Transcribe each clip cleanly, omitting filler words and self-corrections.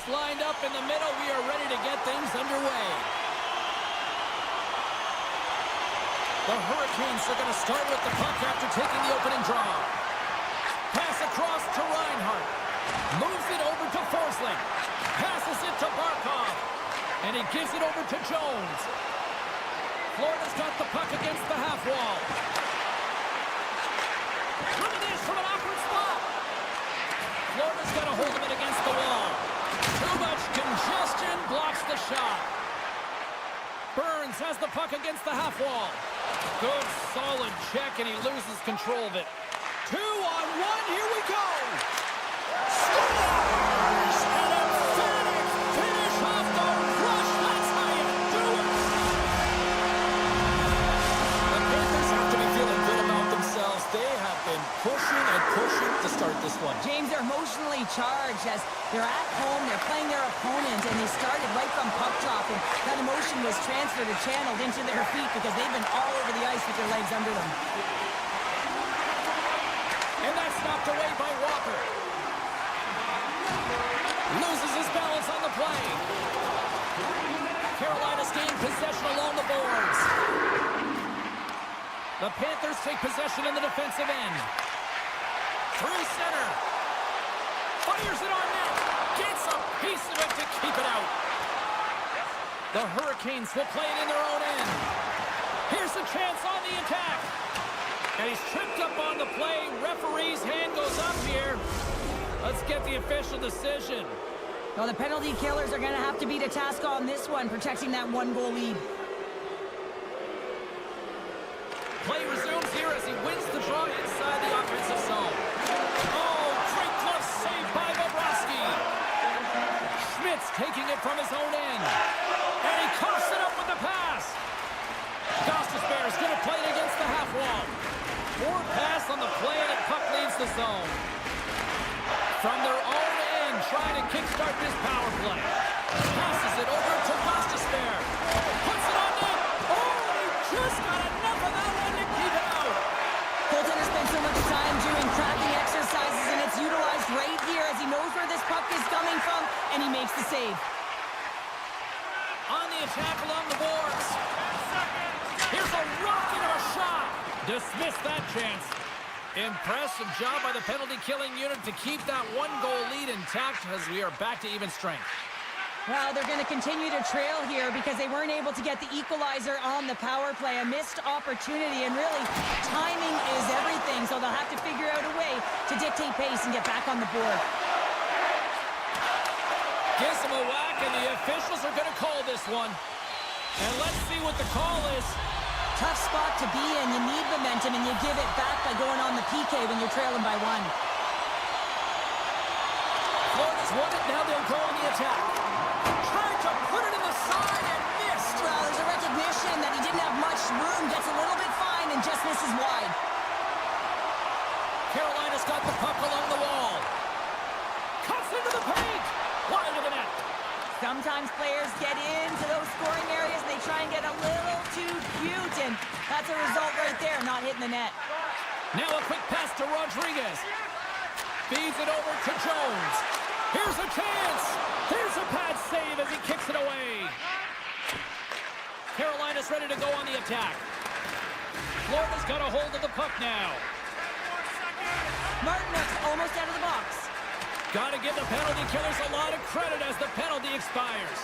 lined up in the middle. We are ready to get things underway. The Hurricanes are going to start with the puck after taking the opening draw. Pass across to Reinhart. Moves it over to Forsling. Passes it to Barkov. And he gives it over to Jones. Florida's got the puck against the half wall. Look at this from an awkward spot. Florida's got a hold of it against the wall. Too much congestion blocks the shot. Burns has the puck against the half wall. Good solid check, and he loses control of it. 2-on-1, here we go. Scores! An emphatic finish off the rush. That's how you do it. The Panthers have to be feeling good about themselves. They have been pushing and pushing to start this one. James, they're emotionally charged as they're at home, they're playing their opponent, and they started right from puck drop, and that emotion was transferred or channeled into their feet because they've been all over the ice with their legs under them. And that's knocked away by Walker. Loses his balance on the play. Carolina's gained possession along the boards. The Panthers take possession in the defensive end. Through center. Fires it on net. Gets a piece of it to keep it out. The Hurricanes will play it in their own end. Here's a chance on the attack. And he's tripped up on the play. Referee's hand goes up here. Let's get the official decision. Well, the penalty killers are going to have to beat a task on this one, protecting that one-goal lead. Play resumes here as he wins the draw inside the offensive zone. Oh, great glove save by Bobrovsky. Schmidt's taking it from his own end. And he coughs it up with the pass. Gostisbehere is going to play it against the half wall. Poor pass on the play, and the puck leaves the zone. From their own end, trying to kickstart this power play. Passes it over to Gostisbehere. Puts it on net. Oh, he just got enough of that one to keep it out. Goaltender spent so much time doing tracking exercises, and it's utilized right here as he knows where this puck is coming from, and he makes the save. On the attack along the boards. Here's a rocket of a shot. Dismiss that chance. Impressive job by the penalty-killing unit to keep that one-goal lead intact as we are back to even strength. Well, they're going to continue to trail here because they weren't able to get the equalizer on the power play. A missed opportunity, and really, timing is everything, so they'll have to figure out a way to dictate pace and get back on the board. Gives him a whack, and the officials are going to call this one. And let's see what the call is. Tough spot to be in. You need momentum, and you give it back by going on the PK when you're trailing by one. Florida's won it. Now they'll go on the attack. Trying to put it in the side and missed. Well, there's a recognition that he didn't have much room. Gets a little bit fine and just misses wide. Carolina's got the puck along the wall. Cuts into the paint. Wide of the net. Sometimes players get into those scoring areas and they try and get a little too cute, and that's a result right there, not hitting the net. Now a quick pass to Rodriguez. Feeds it over to Jones. Here's a chance. There's a pad save as he kicks it away. Carolina's ready to go on the attack. Florida's got a hold of the puck now. Martinuk's almost out of the box. Got to give the penalty killers a lot of credit as the penalty expires.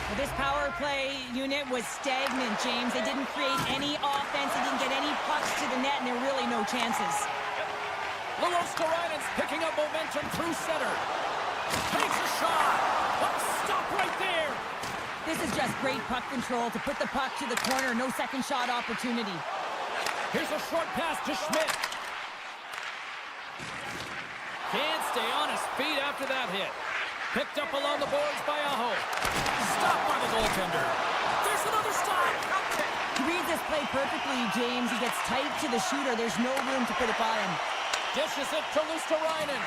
Well, this power play unit was stagnant, James. They didn't create any offense. They didn't get any pucks to the net, and there were really no chances. Luosterainen's picking up momentum through center. Takes a shot. Let's stop right there. This is just great puck control to put the puck to the corner. No second shot opportunity. Here's a short pass to Schmidt. Can't stay on his feet after that hit. Picked up along the boards by Aho. Stopped by the goaltender. There's another stop. He reads this play perfectly, James. He gets tight to the shooter. There's no room to put it by him. Dishes it to Luosterainen.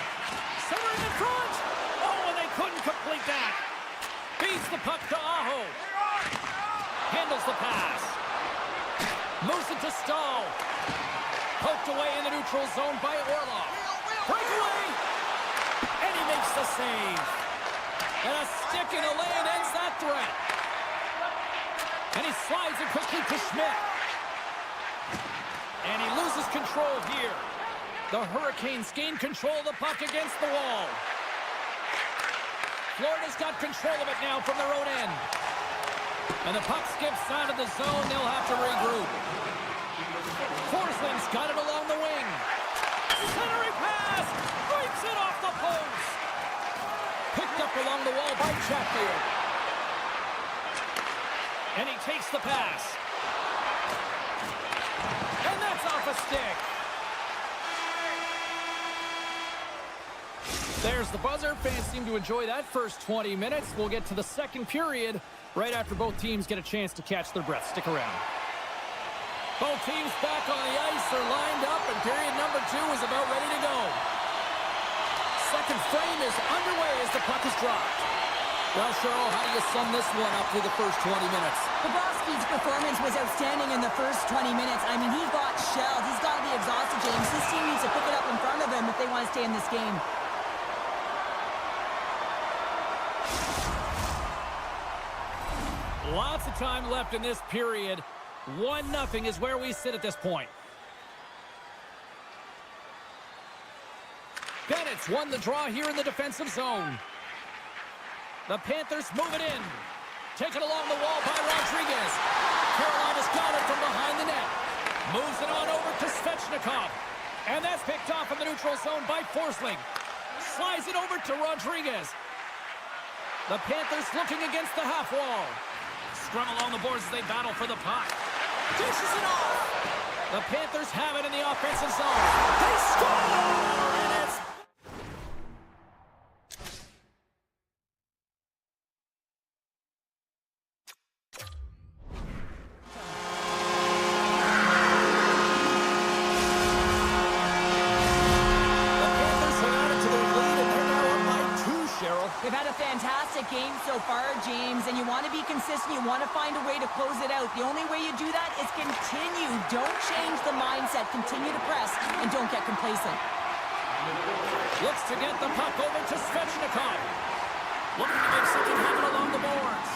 Centering in front. Oh, and they couldn't complete that. Beats the puck to Aho. Handles the pass. Moves it to Stahl. Poked away in the neutral zone by Orlov. Breakaway! And he makes the save. And a stick in the lane ends that threat. And he slides it quickly to Schmidt. And he loses control here. The Hurricanes gain control of the puck against the wall. Florida's got control of it now from their own end. And the puck skips out of the zone. They'll have to regroup. Forsling's got it along the wing. Centering pass. Breaks it off the post. Picked up along the wall by Chatfield. And he takes the pass. And that's off a stick. There's the buzzer. Fans seem to enjoy that first 20 minutes. We'll get to the second period right after both teams get a chance to catch their breath. Stick around. Both teams back on the ice are lined up, and period number 2 is about ready to go. Second frame is underway as the puck is dropped. Well, Cheryl, how do you sum this one up through the first 20 minutes? Bobrovsky's performance was outstanding in the first 20 minutes. I mean, he got shelled. He's got to be exhausted, James. This team needs to pick it up in front of him if they want to stay in this game. Lots of time left in this period. 1-0 is where we sit at this point. Bennett's won the draw here in the defensive zone. The Panthers move it in. Taken along the wall by Rodriguez. Carolina's got it from behind the net. Moves it on over to Svechnikov. And that's picked off in the neutral zone by Forsling. Slides it over to Rodriguez. The Panthers looking against the half wall. Scrum along the boards as they battle for the puck. Dishes it off. The Panthers have it in the offensive zone. They score! And it's... They've had a fantastic game so far, James, and you want to be consistent. You want to find a way to close it out. The only way you do that is continue. Don't change the mindset. Continue to press, and don't get complacent. Looks to get the puck over to Svechnikov. Looking to make something happen along the boards.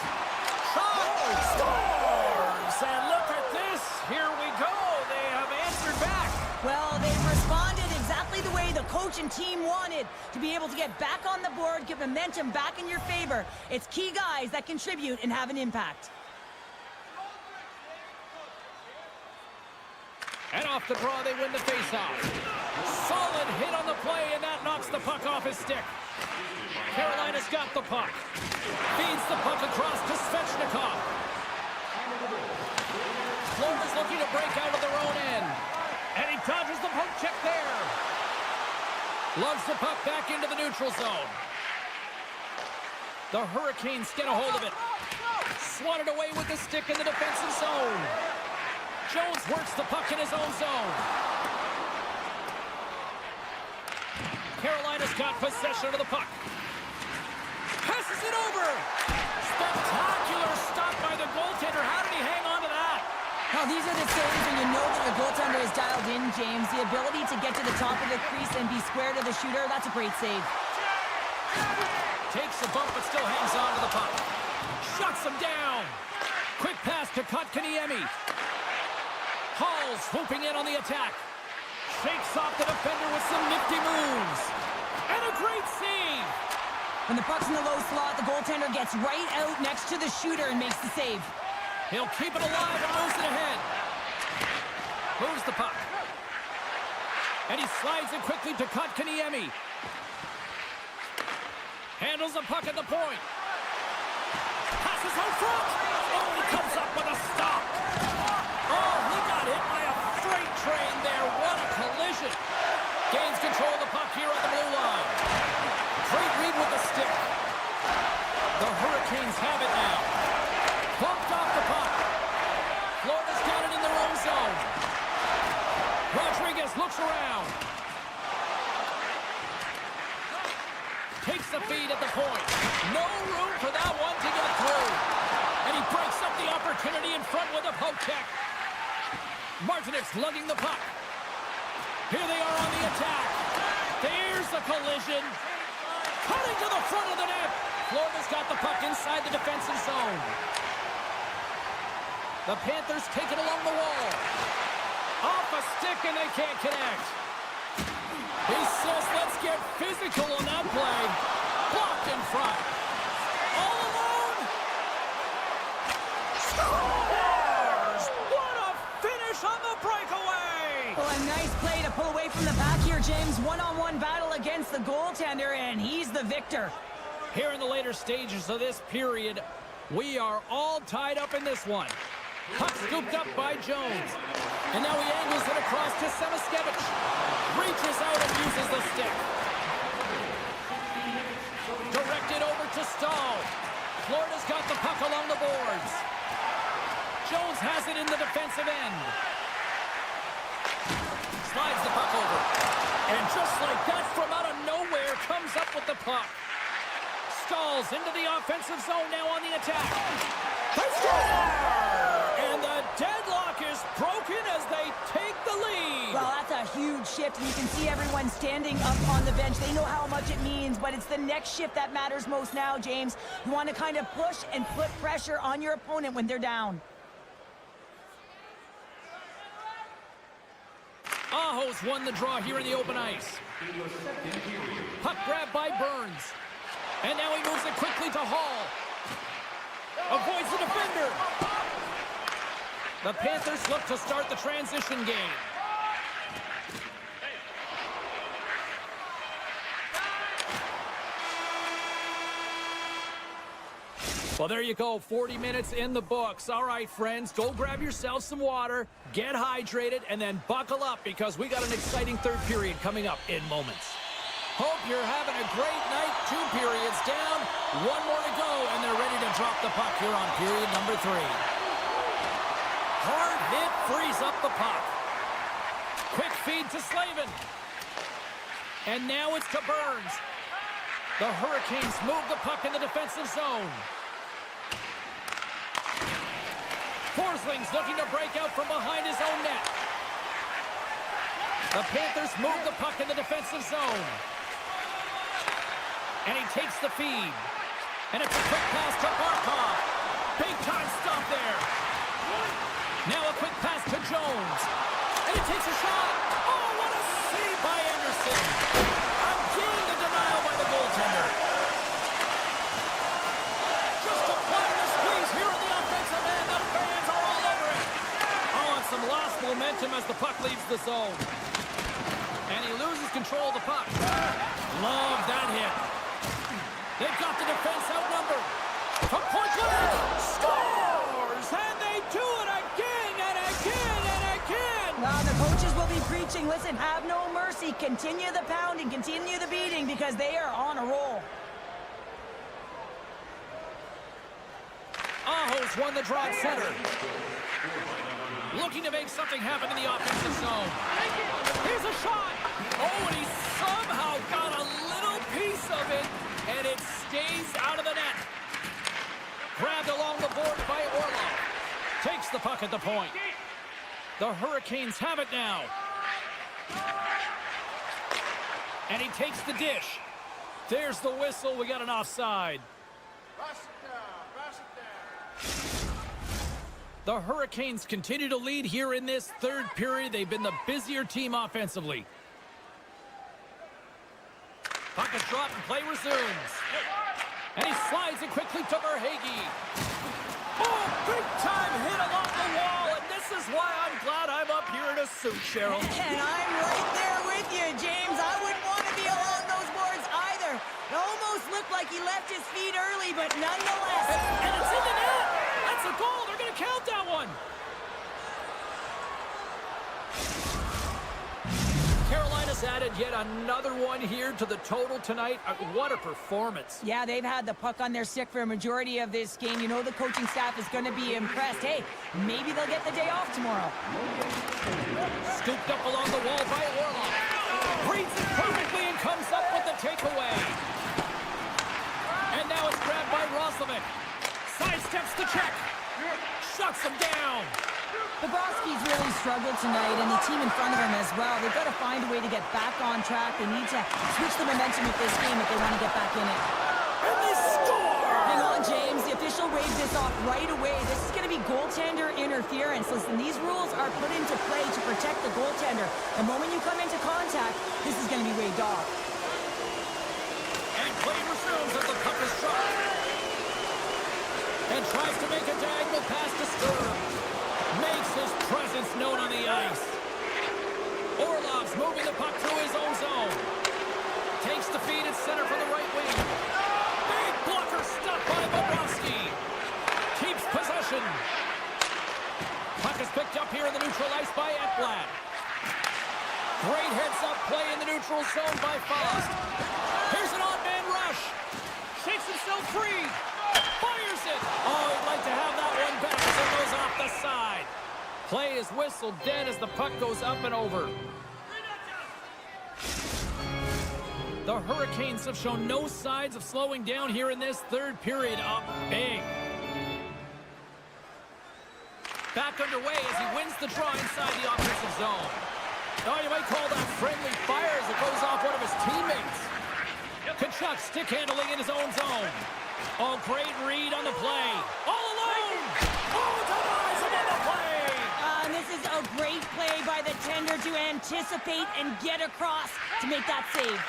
Shot! Scores! And look at this. Here we go. They have answered back. Well, they've responded exactly the way the coach and team wanted, to be able to get back on the board, get momentum back in your favor. It's key guys that contribute and have an impact. And off the draw, they win the faceoff. Solid hit on the play, and that knocks the puck off his stick. Carolina's got the puck. Feeds the puck across to Svechnikov. Florida's looking to break out of their own end. And he dodges the poke check there. Lugs the puck back into the neutral zone. The Hurricanes get a hold of it. Swatted away with the stick in the defensive zone. Jones works the puck in his own zone. Carolina's got possession of the puck. Passes it over. Spectacular stop by the goaltender. How did he hang on to that? Now, these are the saves when you know that your goaltender is dialed in, James. The ability to get to the top of the crease and be square to the shooter, that's a great save. Takes a bump, but still hangs on to the puck. Shuts him down. Quick pass to Kotkaniemi. Hall swooping in on the attack. Shakes off the defender with some nifty moves. And a great save. When the puck's in the low slot, the goaltender gets right out next to the shooter and makes the save. He'll keep it alive and moves it ahead. Moves the puck. And he slides it quickly to Kotkaniemi. Handles the puck at the point. Passes out front. Oh, he comes up with a stop. Oh, he got hit by a freight train there. What a collision. Gains control of the puck here on the blue line. Great read with the stick. The Hurricanes have it now. Bumped off the puck. Florida's got it in their own zone. Rodriguez looks around. Takes the feed at the point. No room for that one to get through. And he breaks up the opportunity in front with a poke check. Martinez lugging the puck. Here they are on the attack. There's the collision. Cutting to the front of the net. Florida's got the puck inside the defensive zone. The Panthers take it along the wall. Off a stick, and they can't connect. He says, let's get physical on that play. Blocked in front. All alone. Scores! What a finish on the breakaway! Oh, a nice play to pull away from the back here, James. One-on-one battle against the goaltender, and he's the victor. Here in the later stages of this period, we are all tied up in this one. Puck scooped up by Jones. And now he angles it across to Samaskevich. Reaches out and uses the stick. Directed over to Stahl. Florida's got the puck along the boards. Jones has it in the defensive end. Slides the puck over. And just like that, from out of nowhere, comes up with the puck. Stahls into the offensive zone now on the attack. They score! And the deadlock is broken as they take the lead. Well, that's a huge shift, and you can see everyone standing up on the bench. They know how much it means, but it's the next shift that matters most now, James. You want to kind of push and put pressure on your opponent when they're down. Aho's won the draw here in the open ice. Puck grabbed by Burns. And now he moves it quickly to Hall. Avoids the defender. The Panthers look to start the transition game. Well, there you go. 40 minutes in the books. All right, friends, go grab yourself some water, get hydrated, and then buckle up because we got an exciting third period coming up in moments. Hope you're having a great night. 2 periods down, 1 more to go, and they're ready to drop the puck here on period number 3. Hard hit frees up the puck. Quick feed to Slavin. And now it's to Burns. The Hurricanes move the puck in the defensive zone. Forsling's looking to break out from behind his own net. The Panthers move the puck in the defensive zone. And he takes the feed. And it's a quick pass to Barkov. Big time stop there. Now a quick pass to Jones. And he takes a shot. Oh, what a save by Anderson. Again, the denial by the goaltender. Just applying the squeeze here on the offensive end. The fans are all over it. Oh, and some lost momentum as the puck leaves the zone. And he loses control of the puck. Love that hit. They've got the defense outnumbered. From point blank, scores! And they do it again and again and again! Well, the coaches will be preaching, listen, have no mercy. Continue the pounding, continue the beating, because they are on a roll. Aho's won the draw at center. Looking to make something happen in the offensive zone. Here's a shot! Oh, and he somehow got a little piece of it, and it stays out of the net. Grabbed along the board by Orlov. Takes the puck at the point. The Hurricanes have it now. And he takes the dish. There's the whistle. We got an offside. The Hurricanes continue to lead here in this third period. They've been the busier team offensively. Puck is dropped and play resumes. And he slides it quickly to Verhaeghe. Oh, big time hit along the wall. And this is why I'm glad I'm up here in a suit, Cheryl. And I'm right there with you, James. I wouldn't want to be along those boards either. It almost looked like he left his feet early, but nonetheless. And it's in the net. That's a goal. They're going to count that one. Carolina's added yet another one here to the total tonight. What a performance. Yeah, they've had the puck on their stick for a majority of this game. You know the coaching staff is going to be impressed. Hey, maybe they'll get the day off tomorrow. Scooped up along the wall by Orlov. Reads it perfectly and comes up with the takeaway. And now it's grabbed by Roslovic. Sidesteps the check. Shuts him down. The Broskies really struggled tonight, and the team in front of them as well. They've got to find a way to get back on track. They need to switch the momentum of this game if they want to get back in it. And they score! Hang on, James. The official waved this off right away. This is going to be goaltender interference. Listen, these rules are put into play to protect the goaltender. The moment you come into contact, this is going to be waved off. And play resumes as the puck is dropped. And tries to make a diagonal pass to Sturm. Makes his presence known on the ice. Orlov's moving the puck through his own zone. Takes the feed at center for the right wing. Big blocker stopped by Bobrovsky. Keeps possession. Puck is picked up here in the neutral ice by Ekblad. Great heads-up play in the neutral zone by Faust. Here's an odd man rush. Shakes himself free. Fires it. Oh, he'd like to have that one back as it goes off the side. Play is whistled dead as the puck goes up and over. The Hurricanes have shown no signs of slowing down here in this third period. Up big. Back underway as he wins the draw inside the offensive zone. Oh, you might call that friendly fire as it goes off one of his teammates. Tkachuk stick handling in his own zone. Oh, great read on the play. All alone! Oh, denies him on the play! This is a great play by the tender to anticipate and get across to make that save.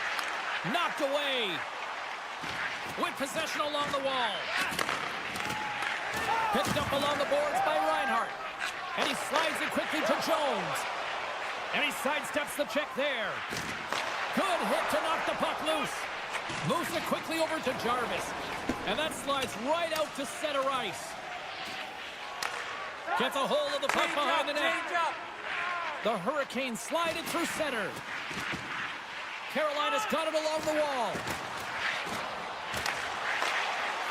Knocked away. With possession along the wall. Picked up along the boards by Reinhart. And he slides it quickly to Jones. And he sidesteps the check there. Good hit to knock the puck loose. Moves it quickly over to Jarvis. And that slides right out to center ice. Gets a hold of the puck behind the net. The Hurricanes slide it through center. Carolina's got it along the wall.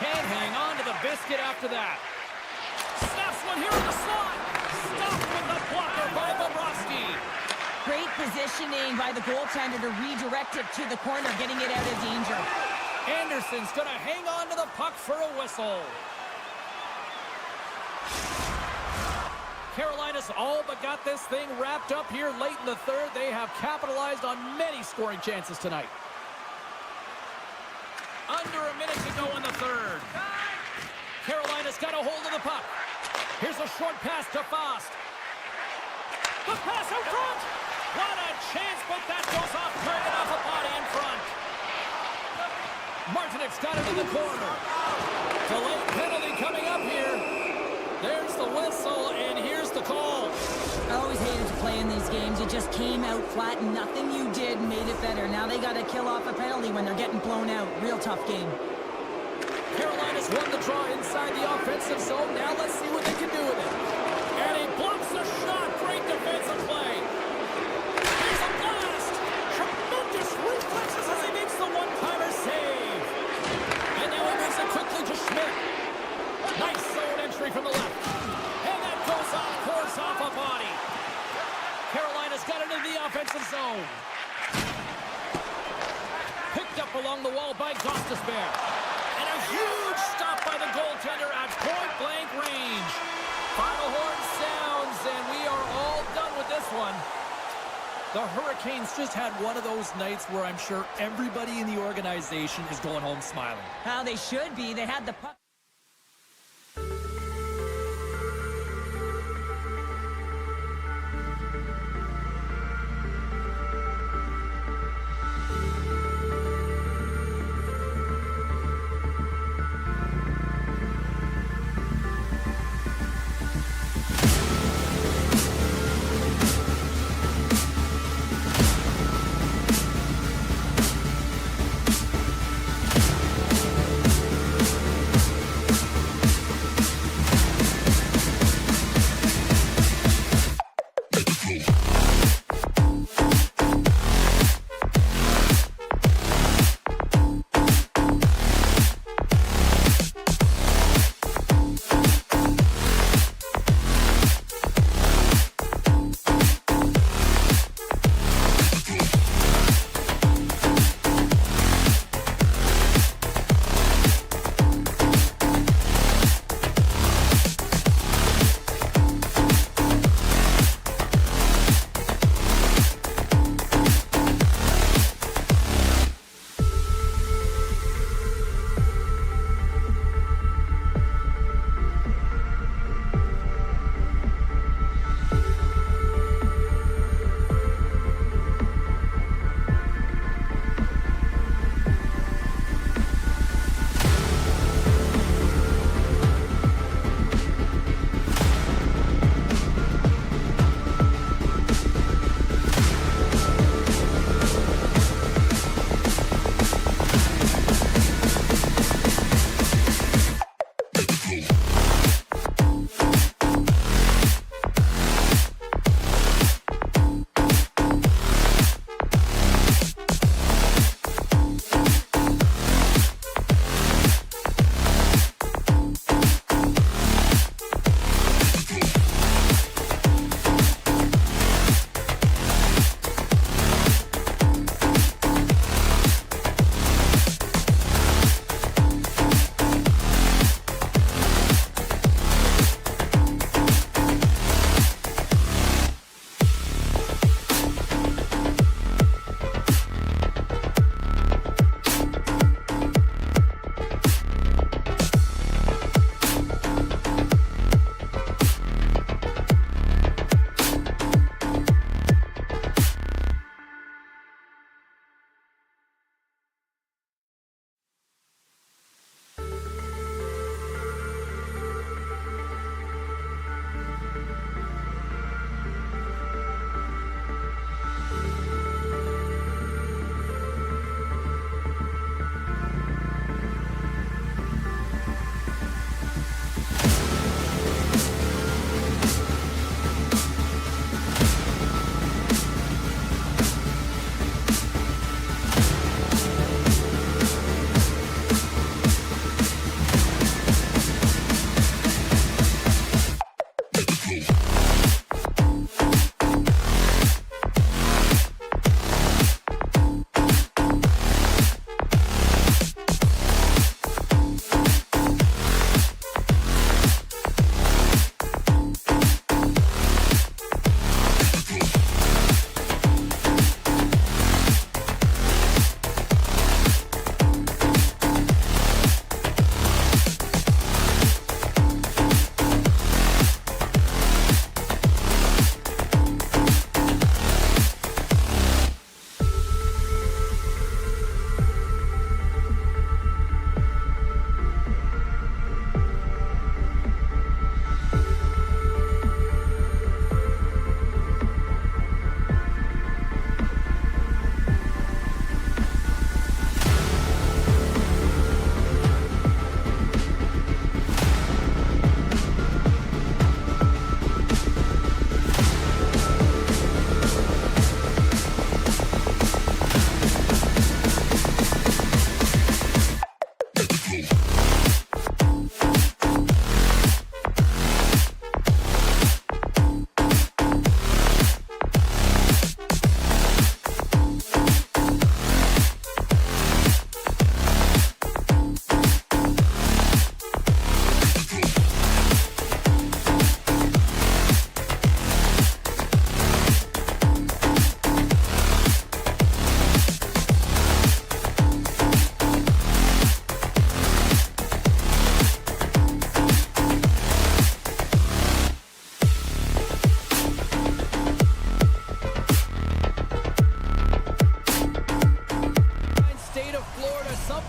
Can't hang on to the biscuit after that. Snaps one here in the slot. Stopped with the blocker by Bobrovsky. Great positioning by the goaltender to redirect it to the corner, getting it out of danger. Anderson's going to hang on to the puck for a whistle. Carolina's all but got this thing wrapped up here late in the third. They have capitalized on many scoring chances tonight. Under a minute to go in the third. Carolina's got a hold of the puck. Here's a short pass to Faust. The pass out front. What a chance, but that goes off turning off a body in front. Martinek's got it in the corner. Delayed penalty coming up here. There's the whistle, and here's the call. I always hated to play in these games. You just came out flat, and nothing you did made it better. Now they got to kill off a penalty when they're getting blown out. Real tough game. Carolina's won the draw inside the offensive zone. Now let's see what they can do with it. And he blocks the shot. Great defensive play. Here's a blast. Tremendous reflexes as he makes the one-timer save. And now he moves it quickly to Schmidt. Nice zone entry from the left. And that goes off course off a body. Carolina's got it in the offensive zone. Picked up along the wall by Gostisbehere. And a huge stop by the goaltender at point-blank range. Final horn sounds, and we are all done with this one. The Hurricanes just had one of those nights where I'm sure everybody in the organization is going home smiling. How they should be. They had the puck.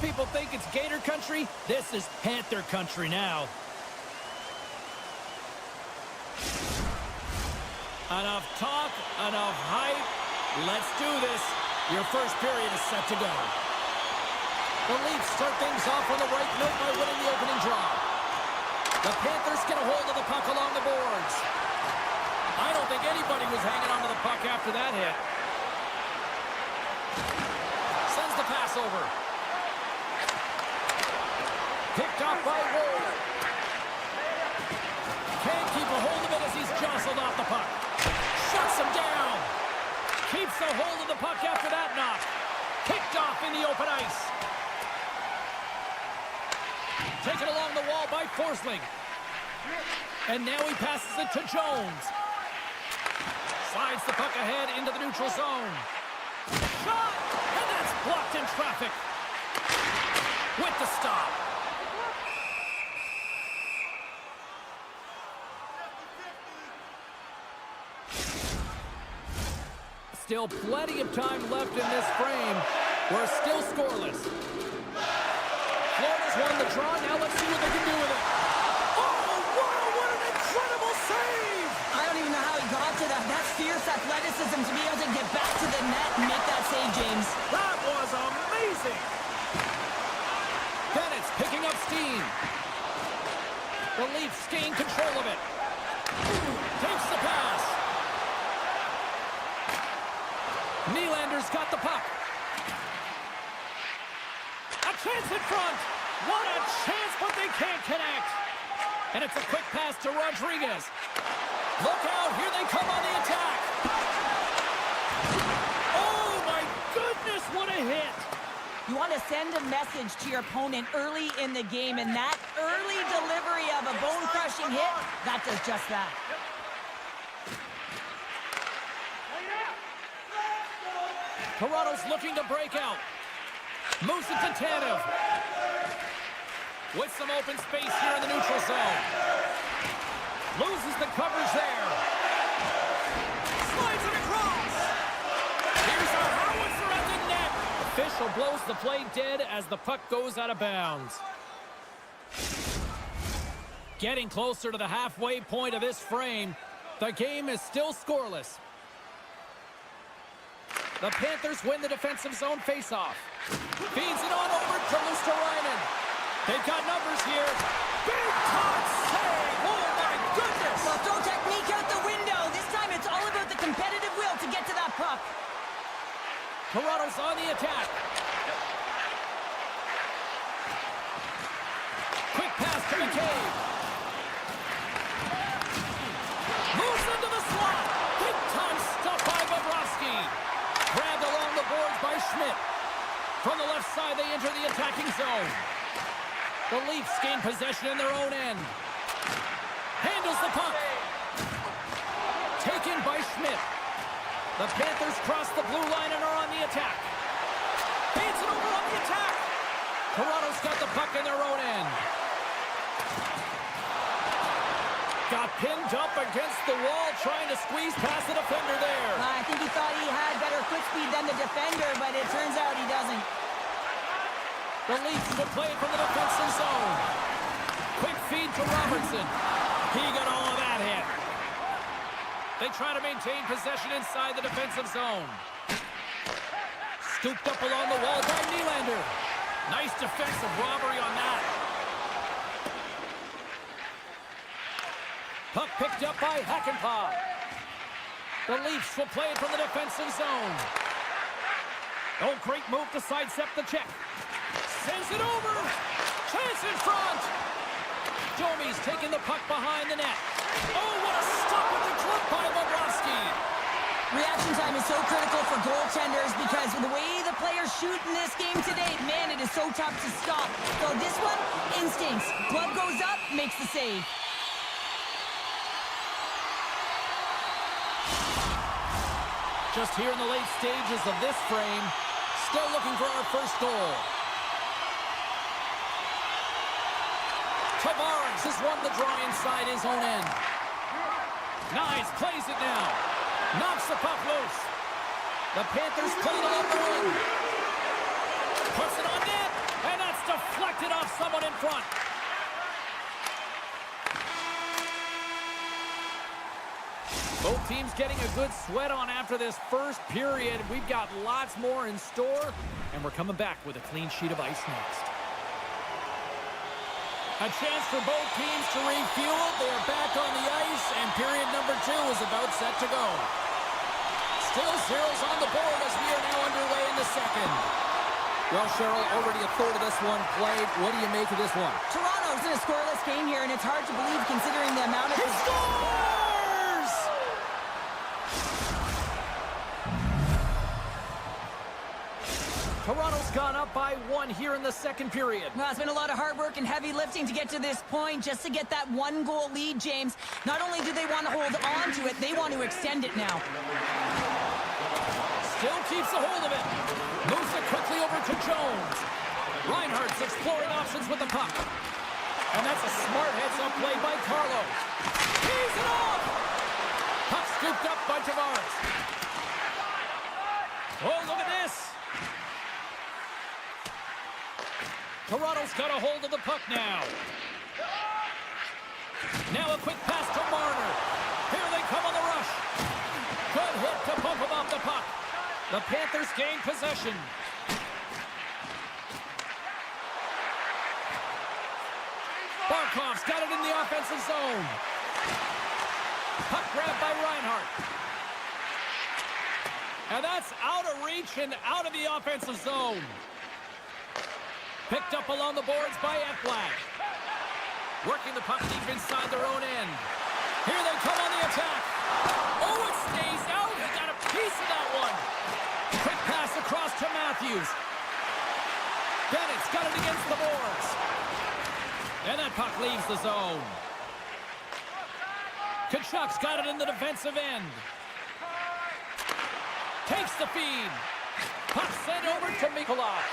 people think it's Gator country, this is Panther country now. Enough talk, enough hype. Let's do this. Your first period is set to go. The Leafs start things off on the right note by winning the opening draw. The Panthers get a hold of the puck along the boards. I don't think anybody was hanging onto the puck after that hit. Sends the pass over. Picked off by Ward. Can't keep a hold of it as he's jostled off the puck. Shuts him down. Keeps the hold of the puck after that knock. Kicked off in the open ice. Taken along the wall by Forsling. And now he passes it to Jones. Slides the puck ahead into the neutral zone. Shot! And that's blocked in traffic. With the stop. Still plenty of time left in this frame. We're still scoreless. Florida's won the draw. Now let's see what they can do with it. Oh, wow, what an incredible save! I don't even know how he got to that. That's fierce athleticism to be able to get back to the net and make that save, James. That was amazing! Bennett's picking up steam. The Leafs gain control of it. Takes the pass. Nylander's got the puck. A chance in front. What a chance, but they can't connect. And it's a quick pass to Rodriguez. Look out, here they come on the attack. Oh my goodness, what a hit. You want to send a message to your opponent early in the game, and that early delivery of a bone-crushing hit, that does just that. Toronto's looking to break out. Moves it to Tanev. With some open space here in the neutral zone. Loses the coverage there. Slides it across. Here's a howitzer at the net. Official blows the play dead as the puck goes out of bounds. Getting closer to the halfway point of this frame. The game is still scoreless. The Panthers win the defensive zone faceoff. Feeds it on over to Luosterainen. They've got numbers here. Big time save! Oh my goodness! Well, throw technique out the window. This time it's all about the competitive will to get to that puck. Toronto's on the attack. Quick pass to McCabe. Moves into the slot. Big time stuff by Bobrovsky. Grabbed along the boards by Schmidt. From the left side, they enter the attacking zone. The Leafs gain possession in their own end. Handles the puck. Taken by Schmidt. The Panthers cross the blue line and are on the attack. Feeds it over on the attack. Toronto's got the puck in their own end. Got pinned up against the wall, trying to squeeze past the defender there. I think he thought he had better foot speed than the defender, but it turns out he doesn't. The Leafs will play from the defensive zone. Quick feed to Robertson. He got all of that hit. They try to maintain possession inside the defensive zone. Scooped up along the wall by Nylander. Nice defensive robbery on that. Puck picked up by Hakanpää. The Leafs will play it from the defensive zone. Oh, great move to sidestep the check. Sends it over. Chance in front. Domi's taking the puck behind the net. Oh, what a stop with the glove by Bobrovsky. Reaction time is so critical for goaltenders because the way the players shoot in this game today, man, it is so tough to stop. So this one, instincts. Glove goes up, makes the save. Just here in the late stages of this frame, still looking for our first goal. Tavares has won the draw inside his own end. Nice, plays it now. Knocks the puck loose. The Panthers play it along the wing. Puts it on net. And that's deflected off someone in front. Both teams getting a good sweat on after this first period. We've got lots more in store, and we're coming back with a clean sheet of ice next. A chance for both teams to refuel. They're back on the ice, and period number 2 is about set to go. Still zeros on the board as we are now underway in the second. Well, Cheryl, already a third of this one played. What do you make of this one? Toronto's in a scoreless game here, and it's hard to believe considering the amount of... He scores! Toronto's gone up by 1 here in the second period. Well, it's been a lot of hard work and heavy lifting to get to this point, just to get that 1-goal lead, James. Not only do they want to hold on to it, they want to extend it now. Still keeps a hold of it. Moves it quickly over to Jones. Reinhardt's exploring options with the puck. And that's a smart heads-up play by Carlo. He's it off! Puck scooped up by Tavares. Oh, look at this! Toronto's got a hold of the puck now. Now a quick pass to Marner. Here they come on the rush. Good hit to bump him off the puck. The Panthers gain possession. Barkov's got it in the offensive zone. Puck grabbed by Reinhardt. And that's out of reach and out of the offensive zone. Picked up along the boards by Ekblad. Working the puck deep inside their own end. Here they come on the attack. Oh, it stays out. He got a piece of that one. Quick pass across to Matthews. Bennett's got it against the boards. And that puck leaves the zone. Kachuk's got it in the defensive end. Takes the feed. Puck sent over to Mikolov.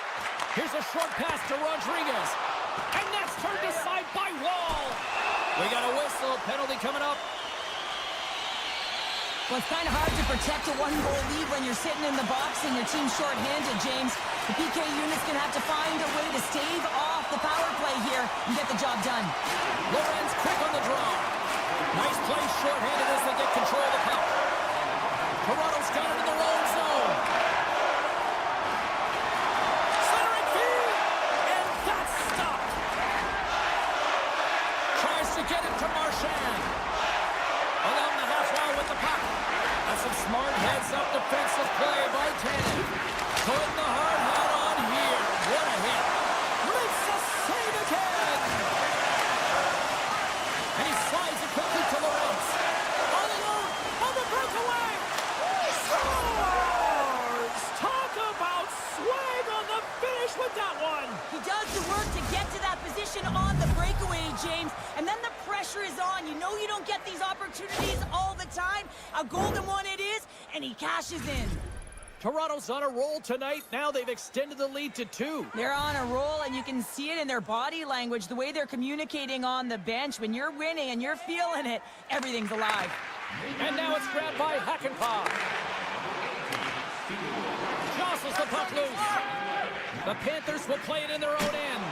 Here's a short pass to Rodriguez. And that's turned aside by Wall. We got a whistle. Penalty coming up. Well, it's kind of hard to protect a 1-goal lead when you're sitting in the box and your team's short-handed, James. The PK unit's going to have to find a way to stave off the power play here and get the job done. Lorenz quick on the draw. Nice play short-handed as they get control of the puck. Toronto's got it in their own zone. Centering feed. And that's stopped. Tries to get it to Marchand. Along the half wall with the puck. That's some smart heads-up defensive play by Tannen. Putting the hard hat on here. What a hit. Makes a save again. And he slides it quickly to Lorenz. All alone on the breakaway. Scores! Talk about swag on the finish with that one. He does the work to get to that position on the breakaway, James, and then the pressure is on. You know you don't get these opportunities all the time. A golden one it is, and he cashes in. Toronto's on a roll tonight. Now they've extended the lead to 2. They're on a roll, and you can see it in their body language, the way they're communicating on the bench. When you're winning and you're feeling it, everything's alive. And now it's grabbed by Hakanpää. Jostles the puck loose. The Panthers will play it in their own end.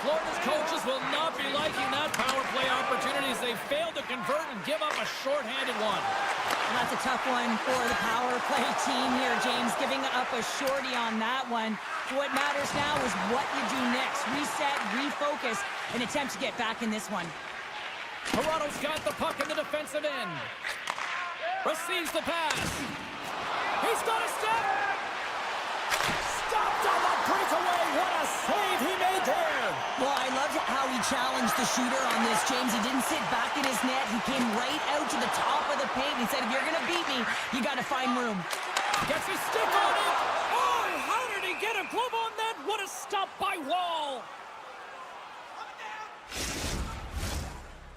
Florida's coaches will not be liking that power play opportunities. They failed to convert and give up a short-handed one. And that's a tough one for the power play team here, James, giving up a shorty on that one. What matters now is what you do next. Reset, refocus, and attempt to get back in this one. Toronto's got the puck in the defensive end. Receives the pass. He's got a step. Stopped on the breakaway. What a save he made there. Well, I loved how he challenged the shooter on this, James. He didn't sit back in his net. He came right out to the top of the paint. He said, if you're going to beat me, you got to find room. Gets his stick on it. Oh, how did he get a glove on that? What a stop by Wall.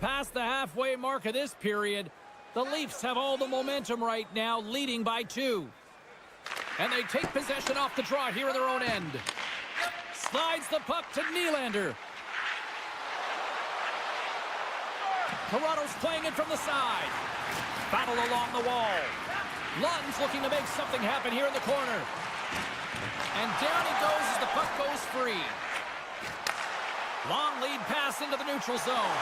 Past the halfway mark of this period, the Leafs have all the momentum right now, leading by 2. And they take possession off the draw here in their own end. Slides the puck to Nylander. Toronto's playing it from the side. Battle along the wall. Lawton's looking to make something happen here in the corner. And down he goes as the puck goes free. Long lead pass into the neutral zone.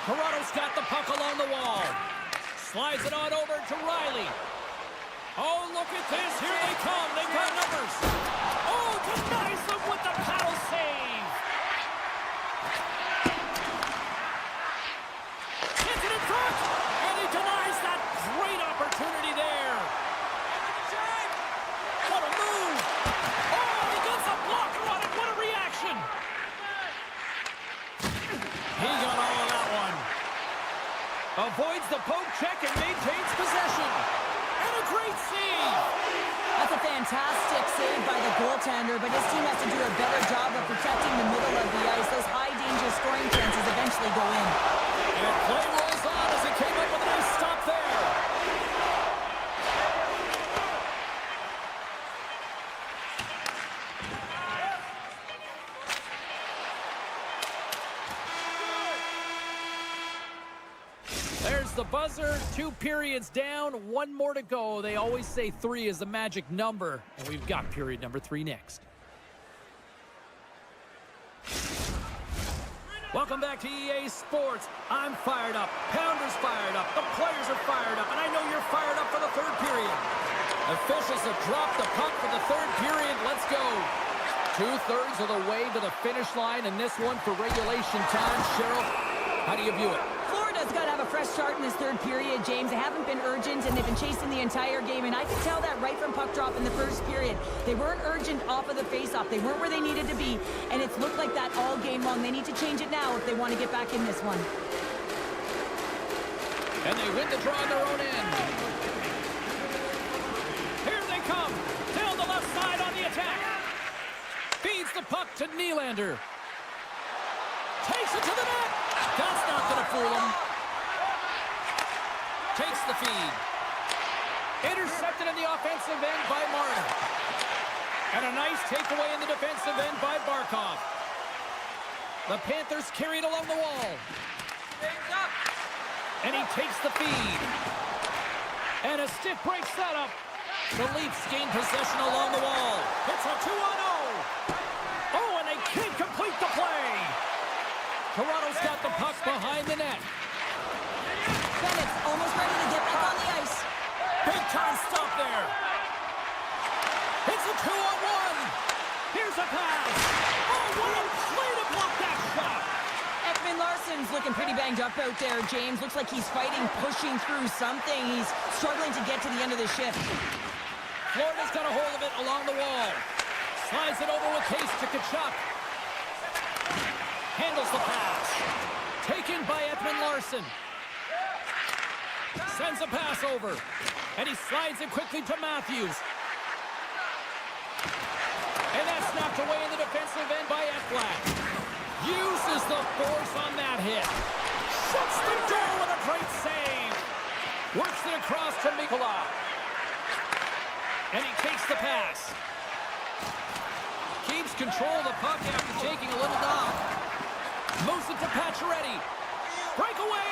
Toronto's got the puck along the wall. Slides it on over to Riley. Oh, look at this. Here they come. They've got numbers. Oh, denies them with the paddle save. Hits it in front. And he denies that great opportunity there. What a move. Oh, he gets a blocker on it. What a reaction. He got all of that one. Avoids the poke check and maintains possession. And a great save. That's a fantastic save by the goaltender, but his team has to do a better job of protecting the middle of the ice. Those high-danger scoring chances eventually go in. And play rolls on as he came up with a nice stop there. There's the buzzer. 2 periods down, 1 more to go. They always say 3 is the magic number, and we've got period number 3 next. Welcome back to EA Sports. I'm fired up. Pounders fired up. The players are fired up, and I know you're fired up for the 3rd period. Officials have dropped the puck for the 3rd period. Let's go. 2/3 of the way to the finish line, and this one for regulation time. Cheryl, how do you view it? Florida's got to have a fresh start in this 3rd period, James. They haven't been urgent, and they've been chasing the entire game, and I could tell that right from puck drop in the 1st period. They weren't urgent off of the faceoff. They weren't where they needed to be, and it's looked like that all game long. They need to change it now if they want to get back in this one. And they win the draw on their own end. Here they come. Down the left side on the attack. Feeds the puck to Nylander. Takes it to the net. That's not going to fool him. Takes the feed. Intercepted in the offensive end by Martin. And a nice takeaway in the defensive end by Barkov. The Panthers carried along the wall. And he takes the feed. And a stick breaks that up. The Leafs gain possession along the wall. It's a 2-on-0. Oh, and they can't complete the play. Toronto's got the puck behind the net. Bennett's almost ready to get back on the ice. Big time stop there. It's a 2-on-1. Here's a pass. Oh, what a play to block that shot. Ekman Larsson's looking pretty banged up out there, James. Looks like he's fighting, pushing through something. He's struggling to get to the end of the shift. Florida's got a hold of it along the wall. Slides it over with haste to Tkachuk. Handles the pass. Taken by Ekman Larsson. Sends a pass over. And he slides it quickly to Matthews. And that's knocked away in the defensive end by Ekblad. Uses the force on that hit. Shuts the door with a great save. Works it across to Mikula. And he takes the pass. Keeps control of the puck after taking a little knock. Moves it to Pacioretty. Breakaway.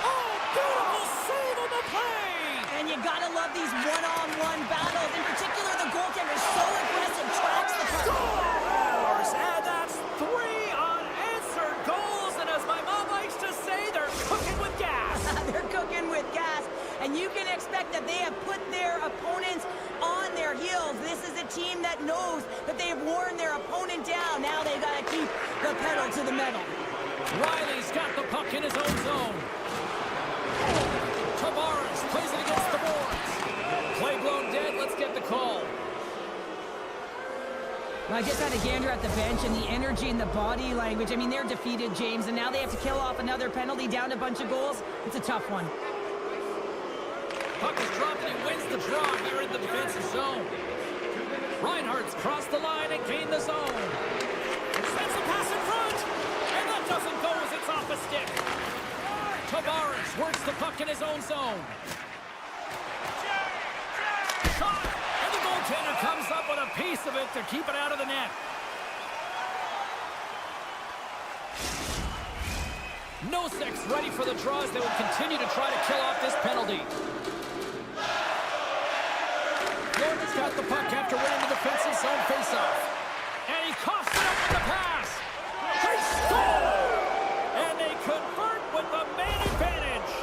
Oh, beautiful save on the play. And you gotta love these one-on-one battles. In particular, the goaltender is so aggressive, tracks the puck. Scores! And that's 3 unanswered goals. And as my mom likes to say, they're cooking with gas. They're cooking with gas. And you can expect that they have put their opponents on their heels. This is a team that knows that they've worn their opponent down. Now they've got to keep the pedal to the metal. Riley's got the puck in his own zone. Tavares plays it against the boards. Play blown dead. Let's get the call. I just had a gander at the bench and the energy and the body language. I mean, they're defeated, James, and now they have to kill off another penalty, down a bunch of goals. It's a tough one. Puck is dropped and he wins the draw here in the defensive zone. Reinhardt's crossed the line and gained the zone. Sends a pass in front. And that doesn't go as it's off the stick. Tavares works the puck in his own zone. Shot. And the goaltender comes up with a piece of it to keep it out of the net. Nosek's ready for the draws. They will continue to try to kill off this penalty. Florida's got the puck after winning the defensive zone faceoff. And he coughs it up with the pass. They score! And they convert with the man advantage.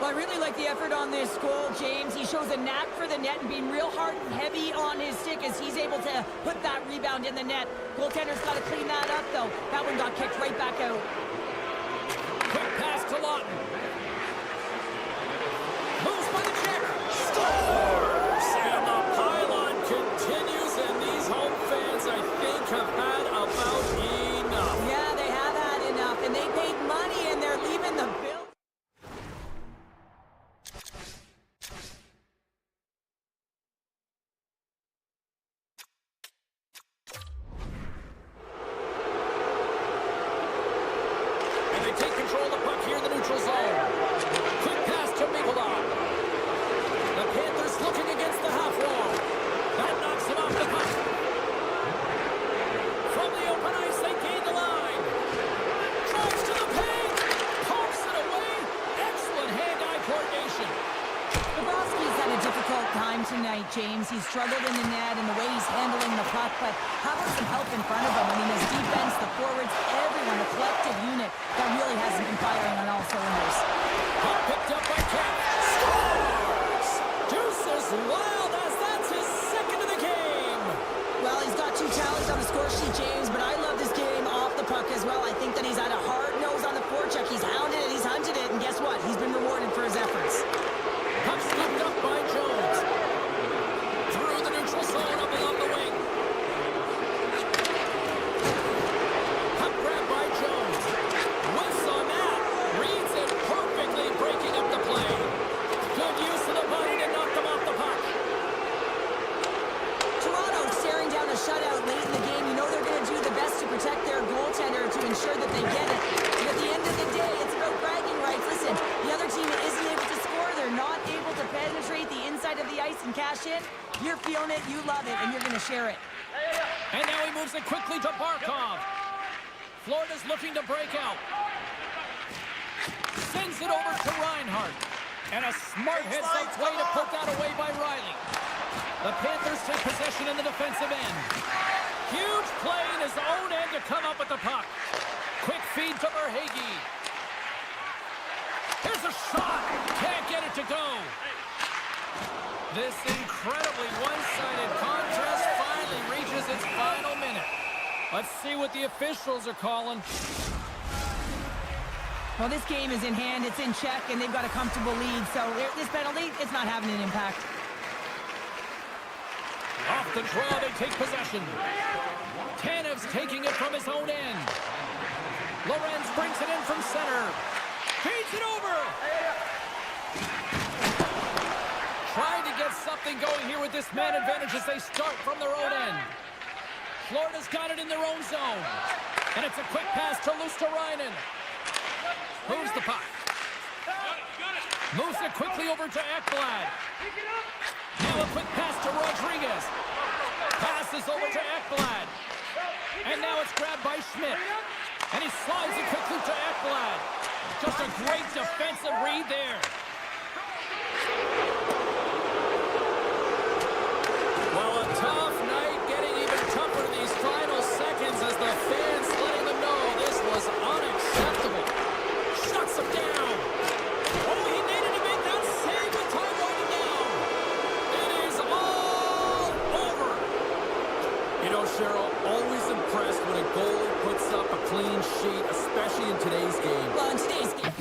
Well, I really like the effort on this goal, James. He shows a knack for the net and being real hard and heavy on his stick as he's able to put that rebound in the net. Goaltender's got to clean that up, though. That one got kicked right back out. Quick pass to Lawton. Moves by the check. Scores! And the pylon continues, and these home fans, I think, have had about enough. Yeah, they have had enough, and they paid money, and they're leaving the bill. Take control of the puck here in the neutral zone. Quick pass to Mikola. The Panthers looking against the half wall. That knocks him off the puck. From the open ice, they gain the line. Drives to the paint. Pumps it away. Excellent hand-eye coordination. Bobrovsky's had a difficult time tonight, James. He's struggled in the net and the way he's handling the puck, but how about some help in front of him? I mean, his defense, the forwards, everyone, a collective unit that really hasn't been firing on all cylinders. Puck picked up by Kemp. Scores! Deuces wild as that's his second of the game. Well, he's got two talents on the score sheet, James, but I love this game off the puck as well. I think that he's had a hard nose on the forecheck. He's hounded it, he's hunted it, and guess what? He's been rewarded for his efforts. Puck scooped up by Jones. Through the neutral zone up along the wing. Puck grabbed by Jones. Whiffs on that. Reads it perfectly, breaking up the play. Good use of the body to knock them off the puck. Toronto staring down a shutout late in the game. You know they're going to do the best to protect their goaltender to ensure that they get it. But at the end of the day, it's about bragging rights. Listen, the other team isn't able to score. They're not able to penetrate the inside of the ice and cash in. You're feeling it, you love it, and you're going to share it. And now he moves it quickly to Barkov. Florida's looking to break out. Sends it over to Reinhart. And a smart heads-up play to put that away by Riley. The Panthers take possession in the defensive end. Huge play in his own end to come up with the puck. Quick feed to Verhaeghe. Here's a shot. Can't get it to go. This incredibly one-sided contest finally reaches its final minute. Let's see what the officials are calling. Well, this game is in hand, it's in check, and they've got a comfortable lead, so this penalty, it's not having an impact. Off the draw, they take possession. Tanev's taking it from his own end. Lorenz brings it in from center. Feeds it over. Trying to get something going here with this man advantage as they start from their own end. Florida's got it in their own zone. And it's a quick pass to Luosterainen. Moves the puck. Moves it quickly over to Ekblad. Now a quick pass to Rodriguez. Passes over to Ekblad. And now it's grabbed by Schmidt. And he slides it quickly to Ekblad. Just a great defensive read there. Well, a tough night, getting even tougher these final seconds as the fans letting them know this was unacceptable. Shuts him down. Oh, he needed to make that save with time running down. It is all over. You know, Cheryl, always impressed when a goalie puts up a clean sheet, especially in today's game. Well, in today's game.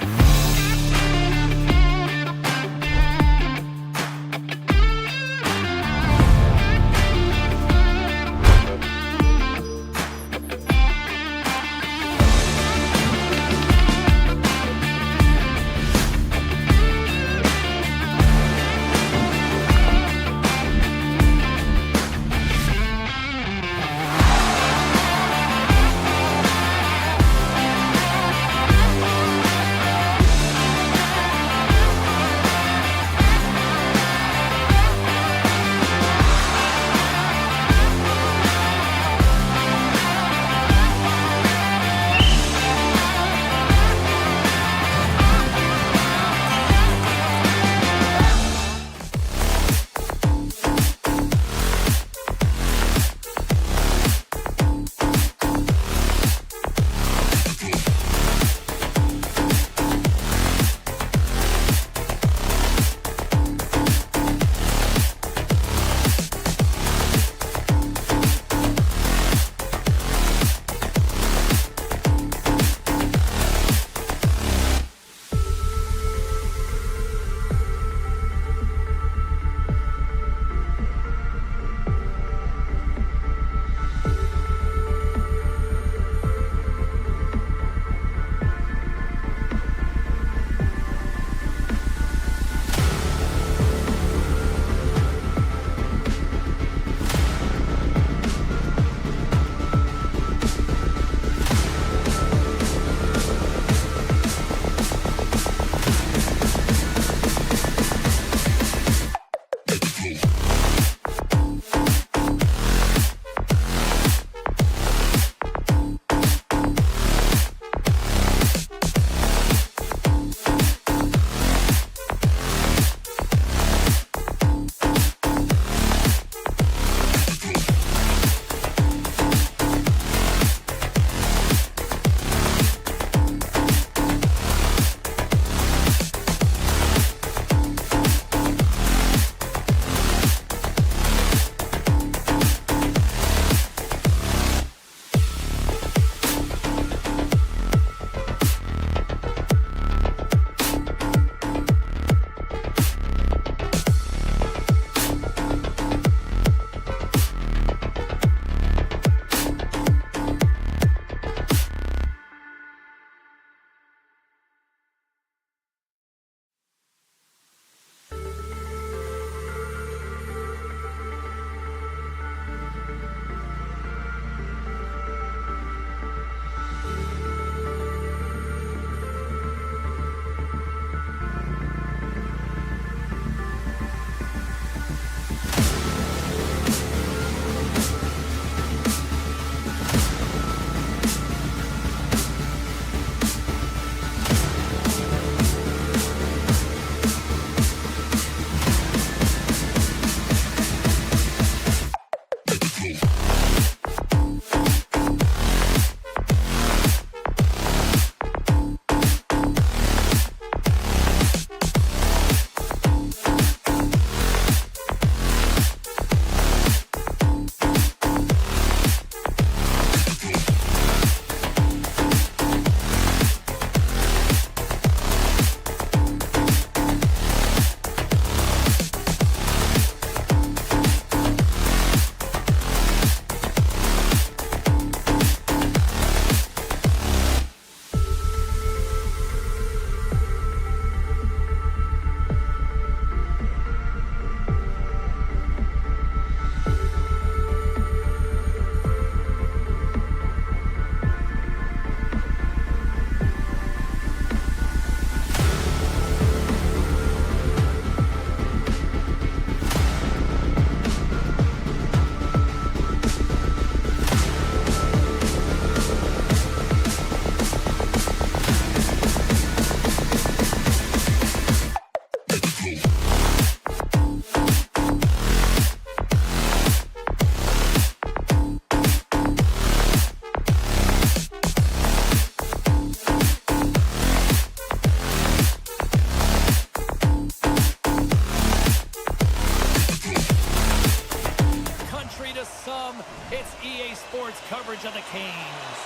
Sports coverage of the Canes.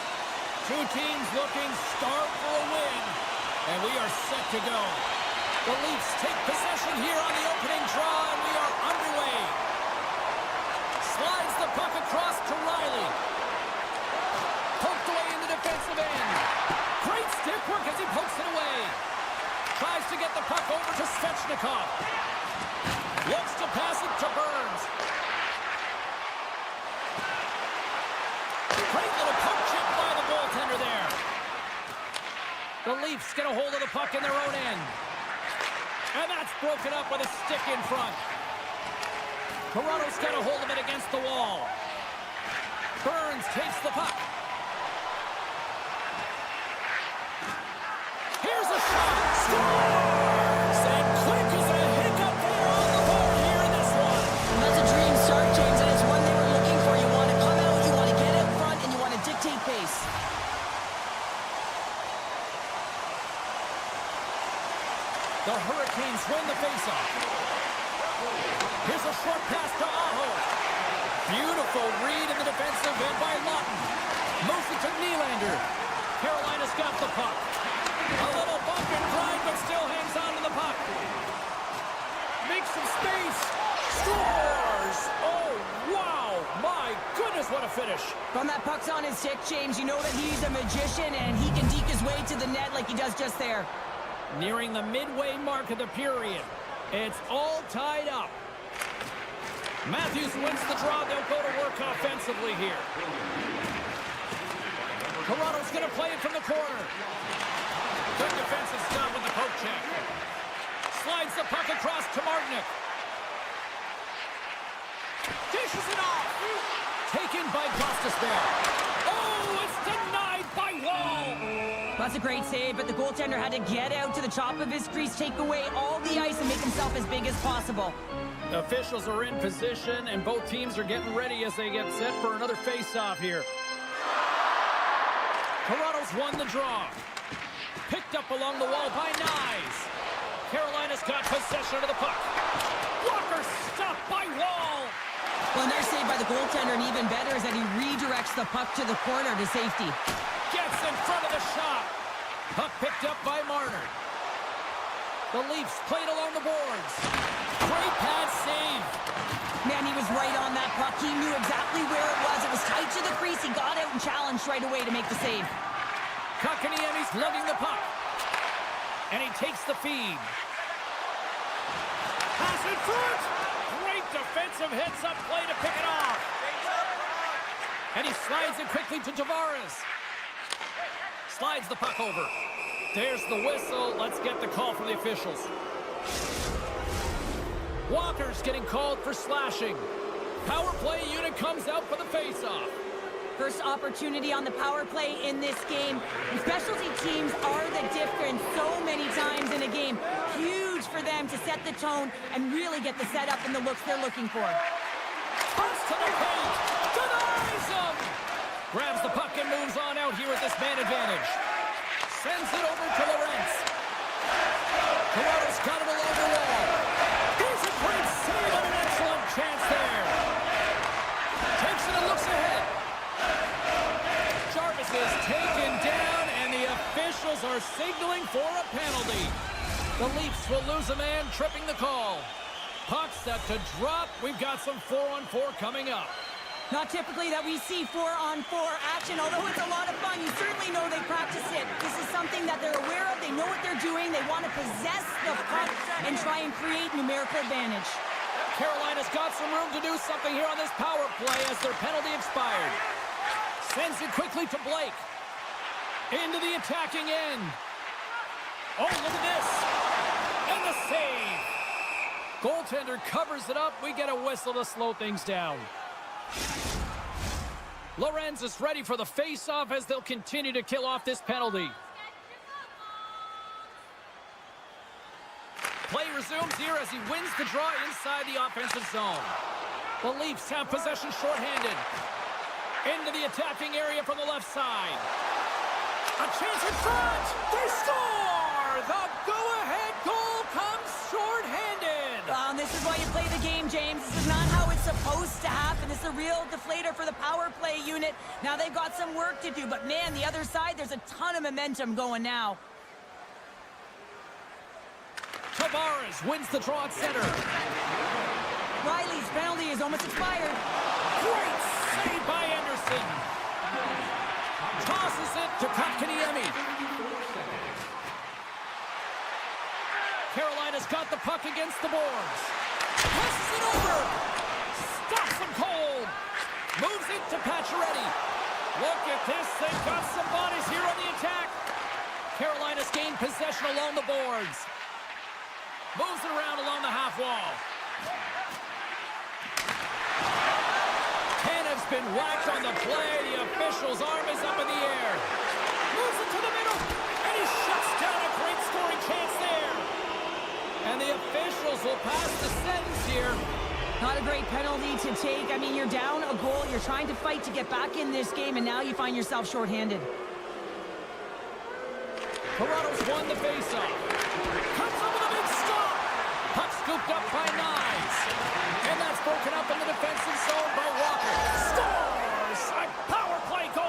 Two teams looking starved for a win, and we are set to go. The Leafs take possession here on the opening draw, and we are underway. Slides the puck across to Riley. Poked away in the defensive end. Great stick work as he pokes it away. Tries to get the puck over to Svechnikov. Looks to pass it to Burns. Great little poke chip by the goaltender there. The Leafs get a hold of the puck in their own end. And that's broken up with a stick in front. Toronto's got a hold of it against the wall. Burns takes the puck. Here's a shot. Scores! And quick as a hiccup there on the board here in this one. That's a dream start, James, and it's one they were looking for. You want to come out, you want to get out front, and you want to dictate pace. The Hurricanes win the faceoff. Here's a short pass to Aho. Beautiful read in the defensive end by Lawton. Moves it to Nylander. Carolina's got the puck. A little bump and grind, but still hangs on to the puck. Makes some space. Scores! Oh, wow! My goodness, what a finish. When that puck's on his stick, James, you know that he's a magician, and he can deke his way to the net like he does just there. Nearing the midway mark of the period. It's all tied up. Matthews wins the draw. They'll go to work offensively here. Toronto's going to play it from the corner. Good defensive stop with the poke check. Slides the puck across to Martinic. Dishes it off. Taken by Gostisbehere. Oh, it's denied by Wall. That's a great save, but the goaltender had to get out to the top of his crease, take away all the ice, and make himself as big as possible. Officials are in position, and both teams are getting ready as they get set for another face-off here. Toronto's won the draw. Picked up along the wall by Nyes. Carolina's got possession of the puck. Walker stopped by Wall. Well, and they're saved by the goaltender, and even better is that he redirects the puck to the corner to safety. Gets in front of the shot. Puck picked up by Marner. The Leafs played along the boards. Great pad save. Man, he was right on that puck. He knew exactly where it was. It was tight to the crease. He got out and challenged right away to make the save. Kotkaniemi's lugging the puck. And he takes the feed. Pass in front. Great defensive heads-up play to pick it off. And he slides it quickly to Tavares. Slides the puck over. There's the whistle. Let's get the call from the officials. Walker's getting called for slashing. Power play unit comes out for the face-off. First opportunity on the power play in this game. And specialty teams are the difference so many times in a game. Huge for them to set the tone and really get the setup and the looks they're looking for. Pass to the paint. Denies him. Grabs the puck and moves on out here with this man advantage. Sends it over to Lorentz. Toronto's got it along the wall. Here's a great save and an excellent chance there. Takes it and looks ahead. Jarvis is taken down, and the officials are signaling for a penalty. The Leafs will lose a man, tripping the call. Puck set to drop. We've got some 4-on-4 coming up. Not typically that we see 4-on-4 action, although it's a lot of fun. You certainly know they practice it. This is something that they're aware of. They know what they're doing. They want to possess the puck and try and create numerical advantage. Carolina's got some room to do something here on this power play as their penalty expired. Sends it quickly to Blake. Into the attacking end. Oh, look at this. And the save. Goaltender covers it up. We get a whistle to slow things down. Lorenz is ready for the face-off as they'll continue to kill off this penalty. Play resumes here as he wins the draw inside the offensive zone. The Leafs have possession shorthanded. Into the attacking area from the left side. A chance in front. They score! The go-ahead goal comes shorthanded. This is why you play the game, James. This is not how it's supposed to happen. This is a real deflator for the power play unit. Now they've got some work to do, but man, the other side, there's a ton of momentum going now. Tavares wins the draw at center. Riley's penalty is almost expired. Great save by Anderson. Tosses it to Kotkaniemi. Carolina's got the puck against the boards. Passes it over. Stops him cold. Moves it to Pacioretty. Look at this. They've got some bodies here on the attack. Carolina's gained possession along the boards. Moves it around along the half wall. Tanev's been whacked on the play. The official's arm is up in the air. Moves it to the middle. And he shuts down a great scoring chance there. And the officials will pass the sentence here. Not a great penalty to take. I mean, you're down a goal. You're trying to fight to get back in this game, and now you find yourself shorthanded. Toronto's won the faceoff. Comes up with a big stop. Puck scooped up by Knies. And that's broken up in the defensive zone by Walker. Scores! A power play goal!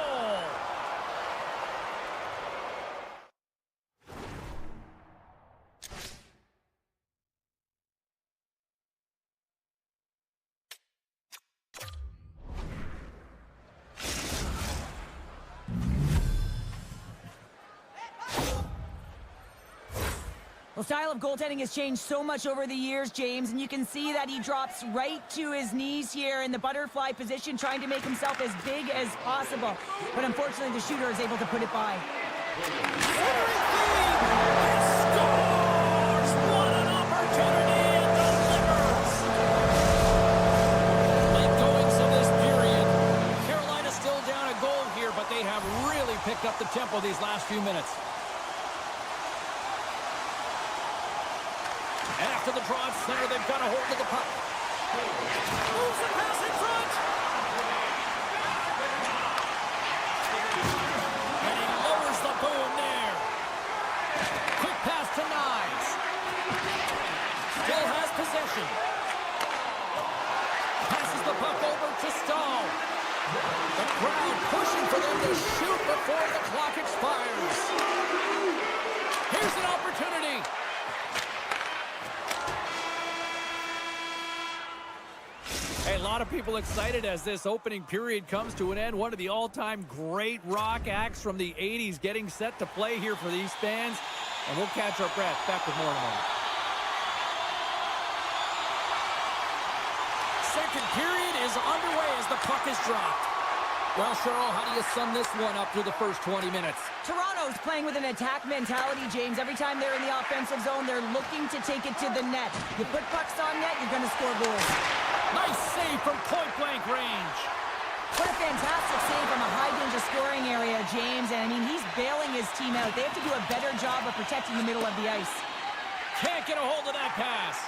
Well, style of goaltending has changed so much over the years, James, and you can see that he drops right to his knees here in the butterfly position, trying to make himself as big as possible. But unfortunately, the shooter is able to put it by. Centering feed! He scores! What an opportunity and delivers! Late goings of this period. Carolina still down a goal here, but they have really picked up the tempo these last few minutes. And after the draw at center, they've got a hold of the puck. Moves the pass in front. And he lowers the boom there. Quick pass to Knies. Still has possession. Passes the puck over to Stahl. The crowd pushing for them to shoot before the clock expires. Here's an opportunity. Hey, a lot of people excited as this opening period comes to an end. One of the all-time great rock acts from the 80s getting set to play here for these fans. And we'll catch our breath. Back with more in a moment. Second period is underway as the puck is dropped. Well, Cheryl, how do you sum this one up through the first 20 minutes? Toronto's playing with an attack mentality, James. Every time they're in the offensive zone, they're looking to take it to the net. You put pucks on net, you're going to score goals. Nice save from point-blank range. What a fantastic save from a high-danger scoring area, James. And, I mean, he's bailing his team out. They have to do a better job of protecting the middle of the ice. Can't get a hold of that pass.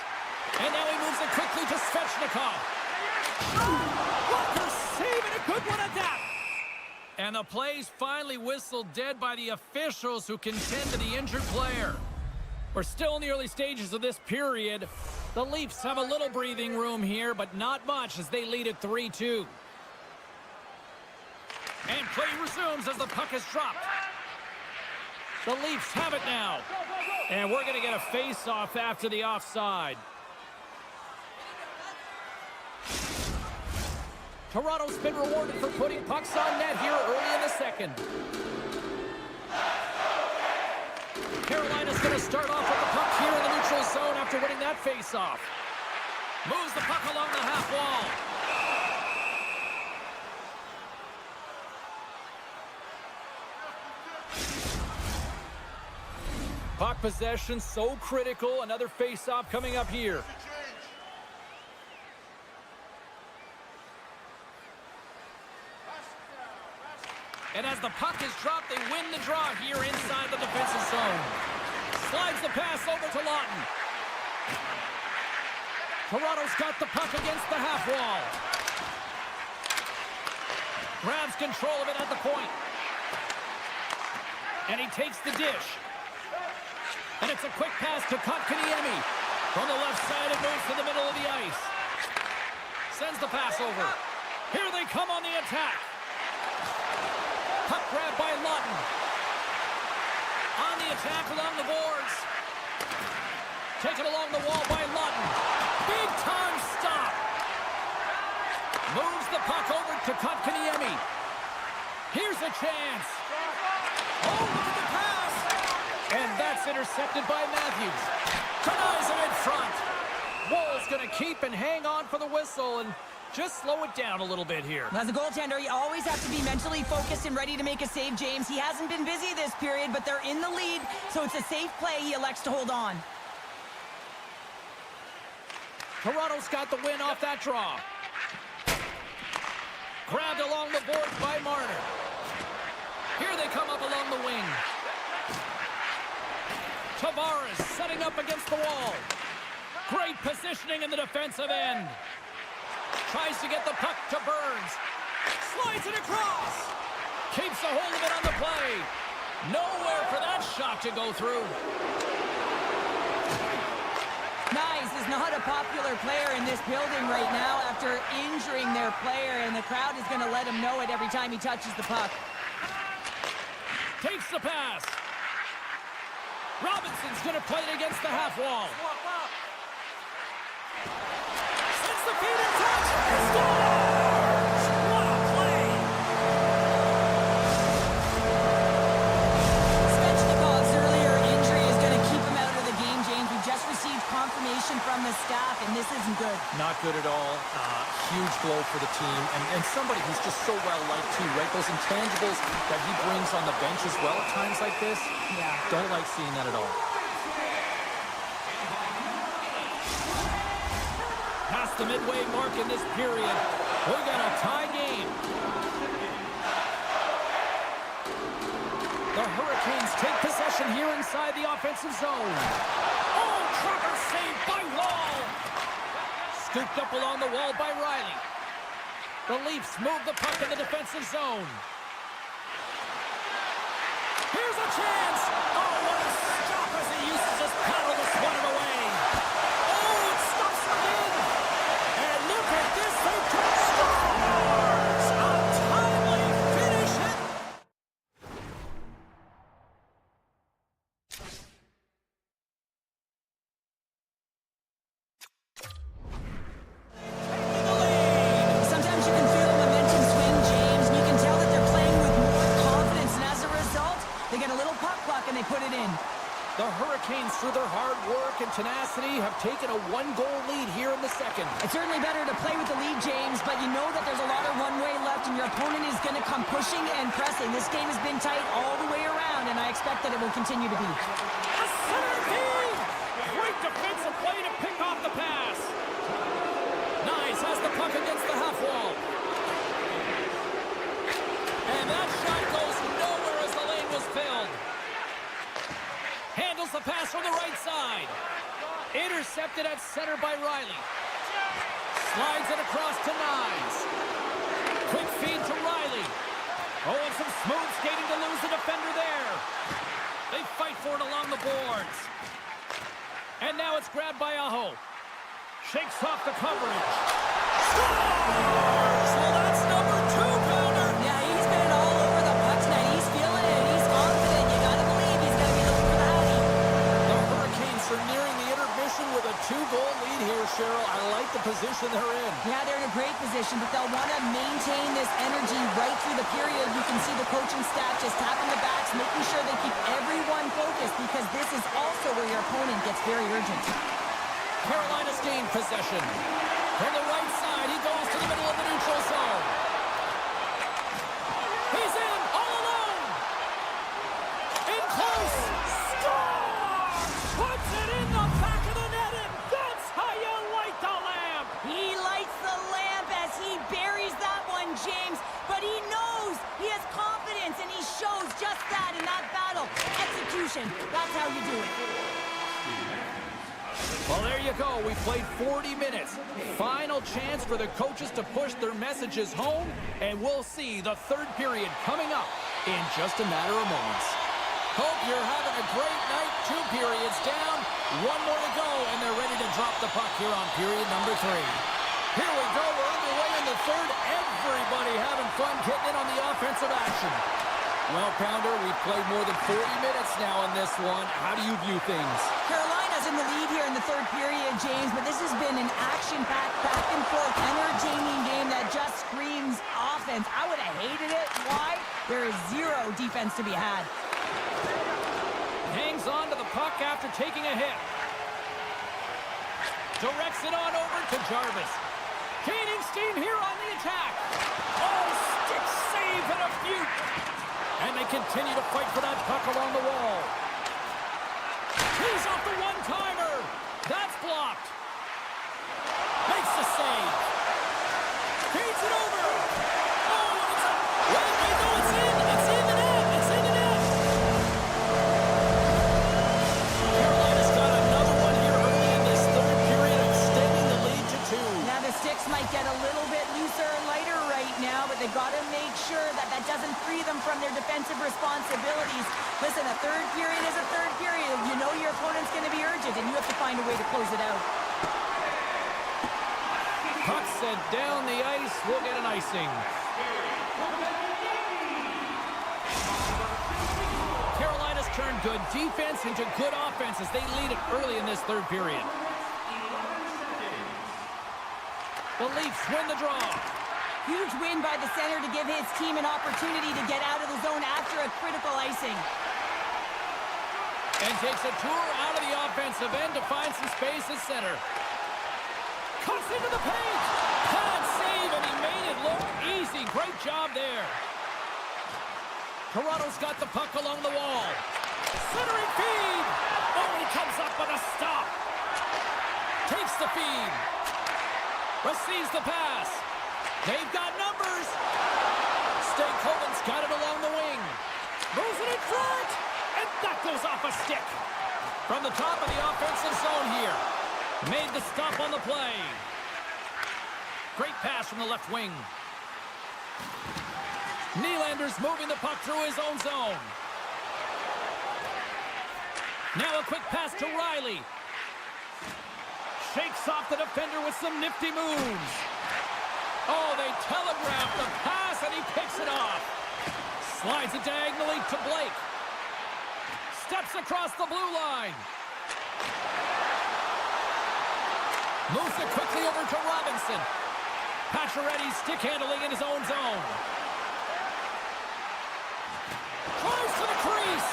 And now he moves it quickly to Svechnikov. Walker saving a good one at that. And the play's finally whistled dead by the officials who contend to the injured player. We're still in the early stages of this period. The Leafs have a little breathing room here, but not much as they lead at 3-2. And play resumes as the puck is dropped. The Leafs have it now. And we're going to get a face-off after the offside. Toronto's been rewarded for putting pucks on net here early in the second. Carolina's going to start off with the puck here in the neutral zone after winning that face-off. Moves the puck along the half wall. Puck possession so critical. Another face-off coming up here. And as the puck is dropped, they win the draw here inside the defensive zone. Slides the pass over to Lawton. Toronto's got the puck against the half wall. Grabs control of it at the point. And he takes the dish. And it's a quick pass to Kotkaniemi. From the left side, it moves to the middle of the ice. Sends the pass over. Here they come on the attack. Puck grab by Lawton. On the attack along the boards. Taken along the wall by Lawton. Big time stop. Moves the puck over to Kotkaniemi. Here's a chance. Oh, look at the pass. And that's intercepted by Matthews. Denies him in front. Woll's going to keep and hang on for the whistle and just slow it down a little bit here. As a goaltender, you always have to be mentally focused and ready to make a save, James. He hasn't been busy this period, but they're in the lead, so it's a safe play. He elects to hold on. Toronto's got the win off that draw. Grabbed along the boards by Marner. Here they come up along the wing. Tavares setting up against the wall. Great positioning in the defensive end. Tries to get the puck to Burns. Slides it across. Keeps a hold of it on the play. Nowhere for that shot to go through. Nice is not a popular player in this building right now after injuring their player, and the crowd is going to let him know it every time he touches the puck. Takes the pass. Robinson's going to play it against the half wall. Sends the feet in touch. Scores! What a play! Svechnikov's earlier injury is going to keep him out of the game, James. We just received confirmation from the staff, and this isn't good. Not good at all. Huge blow for the team, and somebody who's just so well-liked too, right? Those intangibles that he brings on the bench as well at times like this. Yeah. Don't like seeing that at all. Past the midway mark in this period, we got a tie game. The Hurricanes take possession here inside the offensive zone. Oh, Trevor saved by Wall. Scooped up along the wall by Riley. The Leafs move the puck in the defensive zone. Here's a chance. Oh, what a stop as he uses his paddle to swat it away. Oh, it stops him in. And look at this. They took scores. A timely finish hit. Sometimes you can feel the momentum swing, James, and you can tell that they're playing with more confidence, and as a result, they get a little puck luck and they put it in. The Hurricanes, through their hard work and tenacity, have taken a one-goal lead here in the second. It's certainly better to play with the lead, James, but you know that there's a lot of one-way left, and your opponent is going to come pushing and pressing. This game has been tight all the way around, and I expect that it will continue to be. A center feed! Great defensive play to pick off the pass. Nice has the puck against the half wall. And that shot goes nowhere as the lane was filled. Handles the pass from the right side. Intercepted at center by Riley. Slides it across to Nyes. Quick feed to Riley. Oh, and some smooth skating to lose the defender there. They fight for it along the boards. And now it's grabbed by Aho. Shakes off the coverage. Scores! Well, that's number 2-pounder. Yeah, he's been all over the puck tonight. He's feeling it. He's confident. You got to believe he's going to be looking for the Howdy. The Hurricanes are nearing the intermission with a 2-goal lead here, Cheryl. I like the position they're in. Yeah, they're in a great position, but they'll want to maintain this energy right through the period. You can see the coaching staff just tapping the backs, making sure they keep everyone focused, because this is also where your opponent gets very urgent. Carolina's gained possession. From the right side, he goes to the middle of the neutral zone. He's in, all alone. In close. Score! Puts it in the back of the net, and that's how you light the lamp. He lights the lamp as he buries that one, James, but he knows he has confidence, and he shows just that in that battle. Execution, that's how you do it. Well, there you go. We played 40 minutes. Final chance for the coaches to push their messages home, and we'll see the third period coming up in just a matter of moments. Hope you're having a great night. 2 periods down. One more to go, and they're ready to drop the puck here on period number 3. Here we go. We're underway in the third. Everybody having fun getting in on the offensive action. Well, Pounder, we've played more than 40 minutes now in this one. How do you view things? Carolina's in the lead here in the third period, James, but this has been an action-packed, back-and-forth, entertaining game that just screams offense. I would have hated it. Why? There is zero defense to be had. Hangs on to the puck after taking a hit. Directs it on over to Jarvis. Gaining steam here on the attack. Oh, stick save and a few. And they continue to fight for that puck along the wall. He's off the one-timer. That's blocked. Makes the save. Feeds it over. Oh, it's a... Wait, no, it's in. It's in the net. It's in the net. Carolina's got another one here early in this third period, extending the lead to 2. Now the sticks might get a little bit looser and lighter right now, but they've got to make sure that that doesn't free them from their defensive responsibilities. Listen, a third period is a third period. You know your opponent's going to be urgent, and you have to find a way to close it out. Puck sent down the ice. We'll get an icing. Carolina's turned good defense into good offense as they lead it early in this third period. The Leafs win the draw. Huge win by the center to give his team an opportunity to get out of the zone after a critical icing. And takes a tour out of the offensive end to find some space at center. Cuts into the paint. Can't save, and he made it look easy. Great job there. Toronto's got the puck along the wall. Centering feed. Oh, he comes up with a stop. Takes the feed. Receives the pass. They've got numbers. Stankoven's got it along the wing. Moves it in front. And that goes off a stick. From the top of the offensive zone here. Made the stop on the play. Great pass from the left wing. Nylander's moving the puck through his own zone. Now a quick pass to Riley. Shakes off the defender with some nifty moves. Oh, they telegraph the pass, and he picks it off. Slides it diagonally to Blake. Steps across the blue line. Moves it quickly over to Robinson. Pacioretty stick handling in his own zone. Drives to the crease,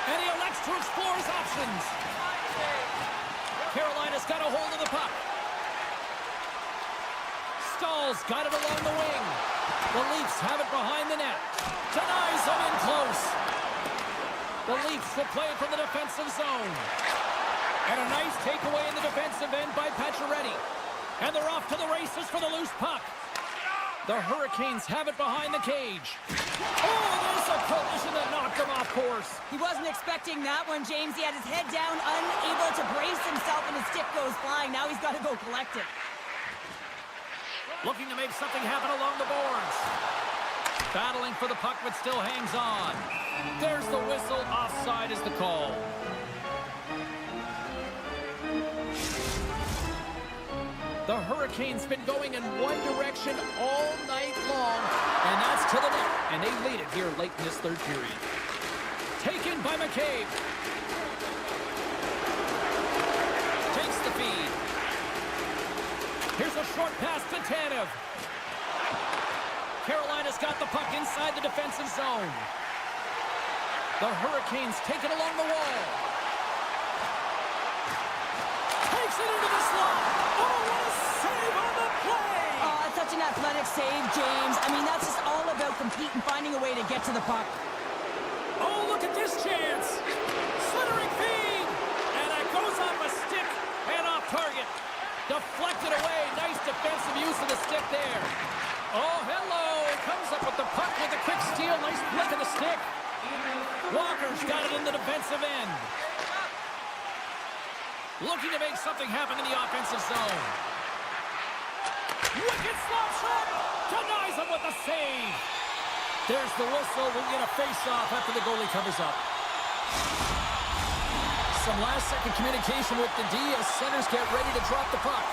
and he elects to explore his options. Carolina's got a hold of the puck. Stahl's got it along the wing. The Leafs have it behind the net. Denies him in close. The Leafs will play it from the defensive zone. And a nice takeaway in the defensive end by Pacioretty. And they're off to the races for the loose puck. The Hurricanes have it behind the cage. Oh, there's a collision that knocked him off course. He wasn't expecting that one, James. He had his head down, unable to brace himself, and his stick goes flying. Now he's got to go collect it. Looking to make something happen along the boards. Battling for the puck, but still hangs on. There's the whistle. Offside is the call. The Hurricanes been going in one direction all night long, and that's to the net. And they lead it here late in this third period. Taken by McCabe. Takes the feed. Here's a short pass to Tanev. Carolina's got the puck inside the defensive zone. The Hurricanes take it along the wall. Takes it into the slot. Oh, what a save on the play! Oh, it's such an athletic save, James. I mean, that's just all about competing, finding a way to get to the puck. Oh, look at this chance. Slithering feed. And it goes off a stick and off target. Deflected away. Nice defensive use of the stick there. Oh, hello. Comes up with the puck with a quick steal. Nice flick of the stick. Walker's got it in the defensive end. Looking to make something happen in the offensive zone. Wicked slap shot. Denies him with a save. There's the whistle. We'll get a face-off after the goalie covers up. Some last-second communication with the D as centers get ready to drop the puck.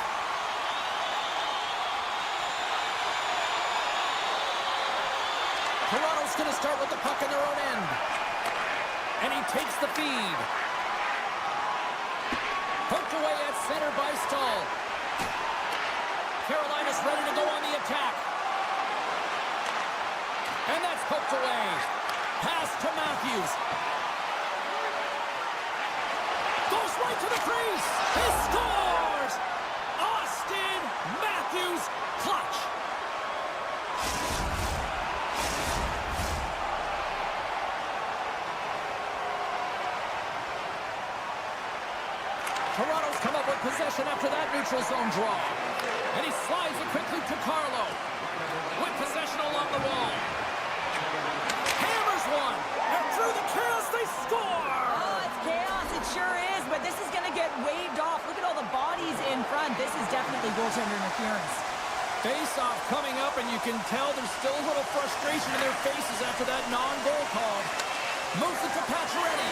Toronto's going to start with the puck in their own end. And he takes the feed. Poked away at center by Stahl. Carolina's ready to go on the attack. And that's poked away. Pass to Matthews. Goes right to the crease. He scores! Austin Matthews, clutch. Toronto's come up with possession after that neutral zone draw. And he slides it quickly to Carlo. With possession along the wall. Hammers one. And through the chaos, they score! Oh, it's chaos. It sure is. But this is going to get waved off. Look at all the bodies in front. This is definitely goaltender interference. Face-off coming up, and you can tell there's still a little frustration in their faces after that non-goal call. Moves it to Pacioretty.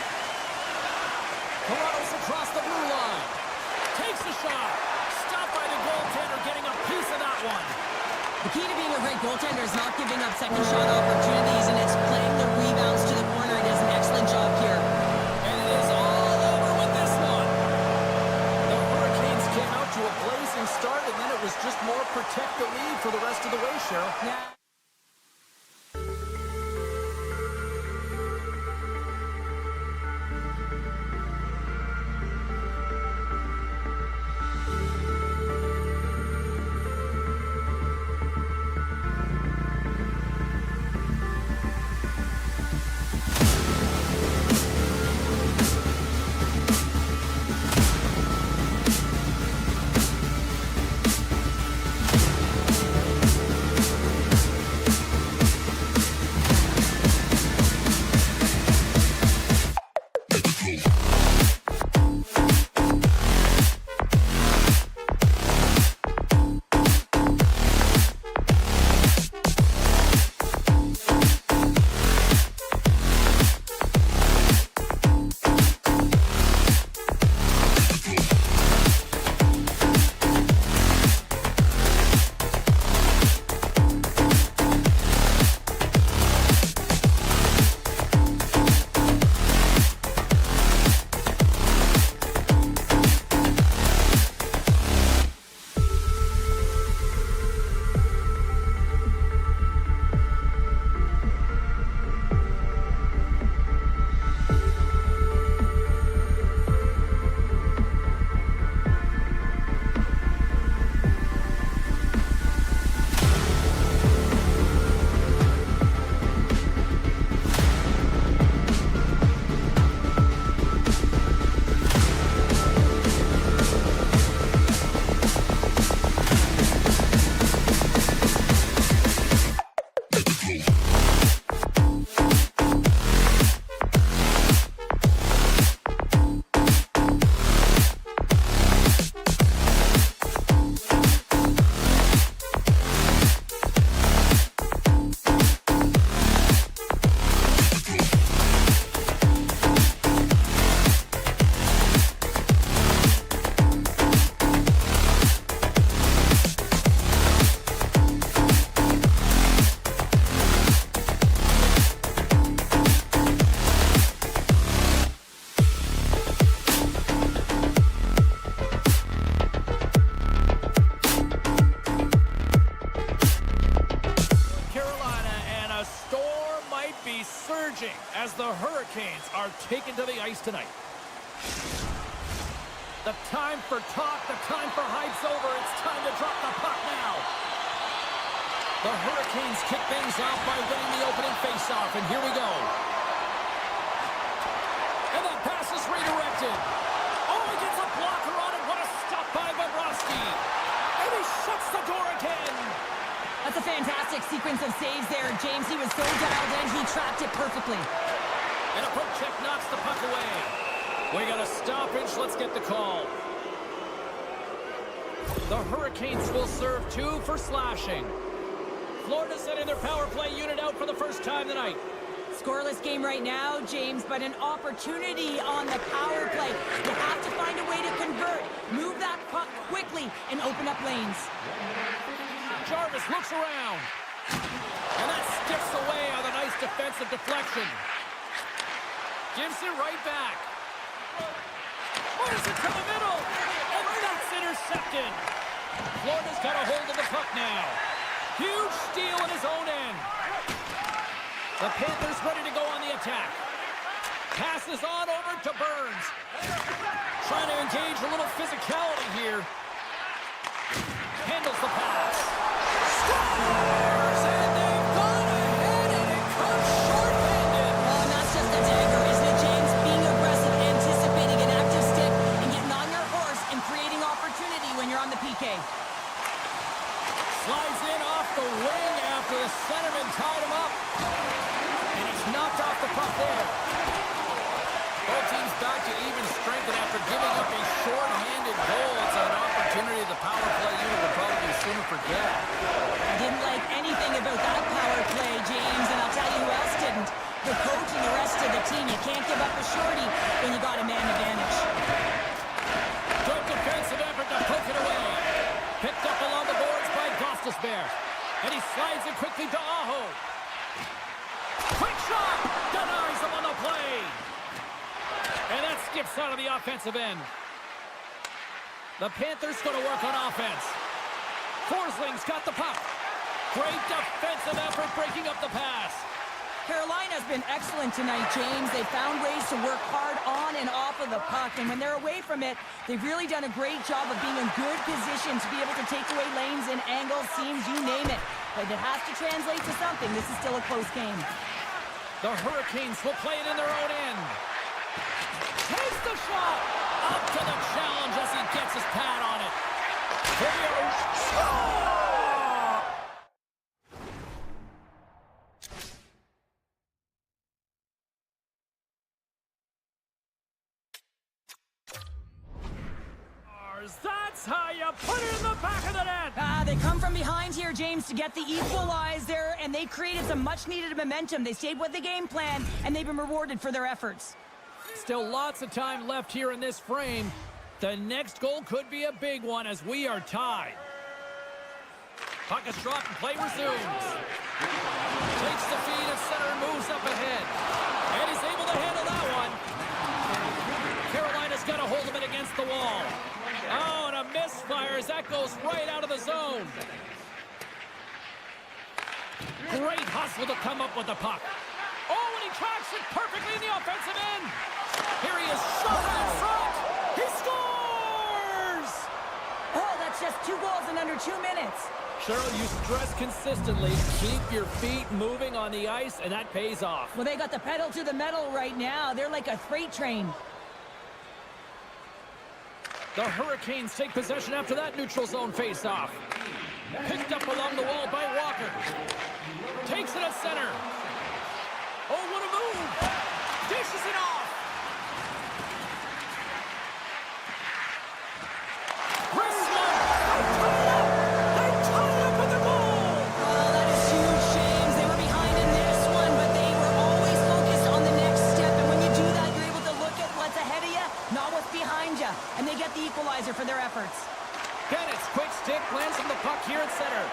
Toronto's across the blue line. Takes the shot. Stopped by the goaltender, getting a piece of that one. The key to being a great goaltender is not giving up second shot opportunities, and it's playing the rebounds to the corner. He does an excellent job here. And it is all over with this one. The Hurricanes came out to a blazing start, and then it was just more protect the lead for the rest of the way, Cheryl. Yeah. as the Hurricanes are taken to the ice tonight. The time for talk, the time for hype's over. It's time to drop the puck now. The Hurricanes kick things off by winning the opening faceoff, and here we go. And that pass is redirected. Oh, he gets a blocker on it. What a stop by Bobrovsky. And he shuts the door again. That's a fantastic sequence of saves there, James. He was so dialed in, he trapped it perfectly. And a poke check knocks the puck away. We got a stoppage. Let's get the call. The Hurricanes will serve 2 for slashing. Florida sending their power play unit out for the first time tonight. Scoreless game right now, James, but an opportunity on the power play. You have to find a way to convert, move that puck quickly, and open up lanes. Jarvis looks around. And that skips away on a nice defensive deflection. Gives it right back. Moves it to the middle. And that's intercepted. Florida's got a hold of the puck now. Huge steal in his own end. The Panthers ready to go on the attack. Passes on over to Burns. Trying to engage a little physicality here. Handles the pass. Scores! And they've gone ahead and it comes short-handed. Oh, and that's just a dagger, isn't it, James? Being aggressive, anticipating an active stick, and getting on your horse and creating opportunity when you're on the PK. Slides in off the wing after the centerman tied him up. And he's knocked off the puck there. Both teams back to even strength, and after giving up a short-handed goal, it's an opportunity the power play unit will probably soon forget. I didn't like anything about that power play, James, and I'll tell you who else didn't. The coach and the rest of the team. You can't give up a shorty when you got a man advantage. Good defensive effort to poke it away. Picked up along the boards by Gostisbehere. And he slides it quickly to Aho. Quick shot! Denies him on the play. And that skips out of the offensive end. The Panthers going to work on offense. Forsling's got the puck. Great defensive effort breaking up the pass. Carolina's been excellent tonight, James. They found ways to work hard on and off of the puck, and when they're away from it, they've really done a great job of being in good position to be able to take away lanes and angles, seams, you name it. But it has to translate to something. This is still a close game. The Hurricanes will play it in their own end. Takes the shot! Up to the challenge as he gets his pad on it. Here score! That's how you put it in the back of the net! They come from behind here, James, to get the equalizer, and they created some much-needed momentum. They stayed with the game plan, and they've been rewarded for their efforts. Still lots of time left here in this frame. The next goal could be a big one as we are tied. Puck is dropped and play resumes. Takes the feed at center and moves up ahead. And he's able to handle that one. Carolina's got a hold of it against the wall. Oh, and a misfire as that goes right out of the zone. Great hustle to come up with the puck. Oh, and he tracks it perfectly in the offensive end. Here he is, shot in front. He scores! Oh, that's just 2 goals in under 2 minutes. Cheryl, you stress consistently, keep your feet moving on the ice, and that pays off. Well, they got the pedal to the metal right now. They're like a freight train. The Hurricanes take possession after that neutral zone face-off. Picked up along the wall by Walker. Takes it at center. Oh, what a move! Dishes it off! And they get the equalizer for their efforts. Bennett's quick stick lands on the puck here at center.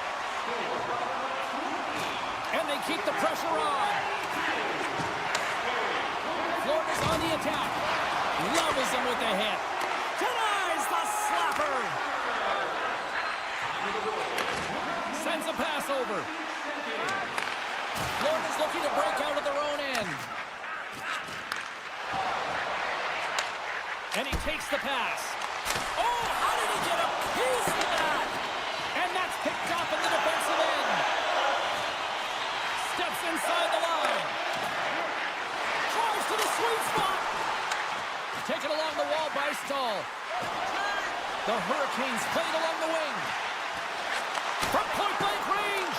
And they keep the pressure on. Florida's on the attack. Levels him with the hit. Denies the slapper. Sends a pass over. Florida's looking to break out of their own end. And he takes the pass. Oh, how did he get a piece of that? And that's picked off at the defensive end. Steps inside the line. Tries to the sweet spot. Taken along the wall by Stahl. The Hurricanes played along the wing. From point-blank range.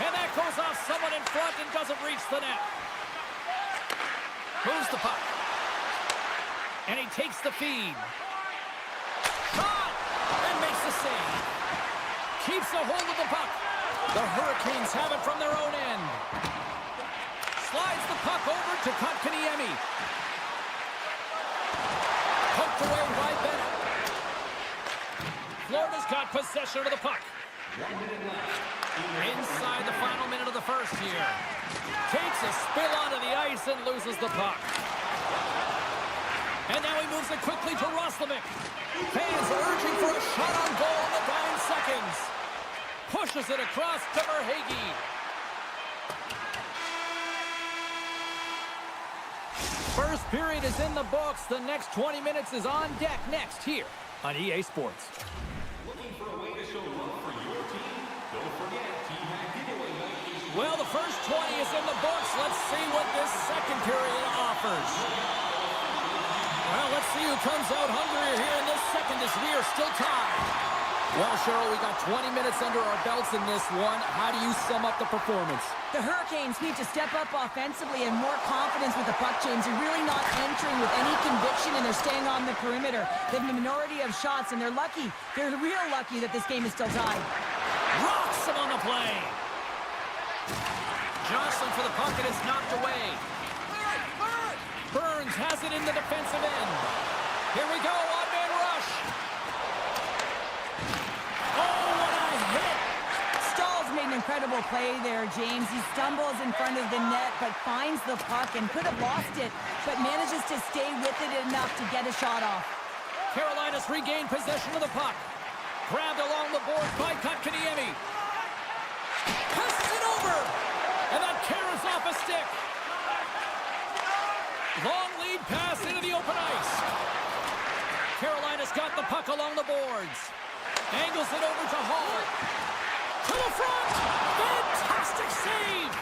And that goes off someone in front and doesn't reach the net. Moves the puck. And he takes the feed. Shot! And makes the save. Keeps a hold of the puck. The Hurricanes have it from their own end. Slides the puck over to Kotkaniemi. Poked away by Bennett. Florida's got possession of the puck. Inside the final minute of the first here. Takes a spill onto the ice and loses the puck. And now he moves it quickly to Roslovic. Fans urging for a shot on goal in the dying seconds. Pushes it across to Verhaeghe. First period is in the books. The next 20 minutes is on deck next here on EA Sports. Looking for a way to show love for your team? Don't forget, Team Hack Giveaway Night. Well, the first 20 is in the books. Let's see what this second period offers. Well, let's see who comes out hungrier here in this second as we are still tied. Well, Cheryl, we got 20 minutes under our belts in this one. How do you sum up the performance? The Hurricanes need to step up offensively and more confidence with the puck, James. They're really not entering with any conviction, and they're staying on the perimeter. They have a minority of shots, and they're lucky. They're real lucky that this game is still tied. Rocks him on the play. Johnson for the puck, and it's knocked away. Burns has it in the defensive end. Here we go, odd-man rush. Oh, what a hit! Stahl's made an incredible play there, James. He stumbles in front of the net, but finds the puck and could have lost it, but manages to stay with it enough to get a shot off. Carolina's regained possession of the puck. Grabbed along the board by Kotkaniemi. Passes it over! And that carries off a stick. Long lead pass into the open ice. Carolina's got the puck along the boards. Angles it over to Hall. To the front! Fantastic save!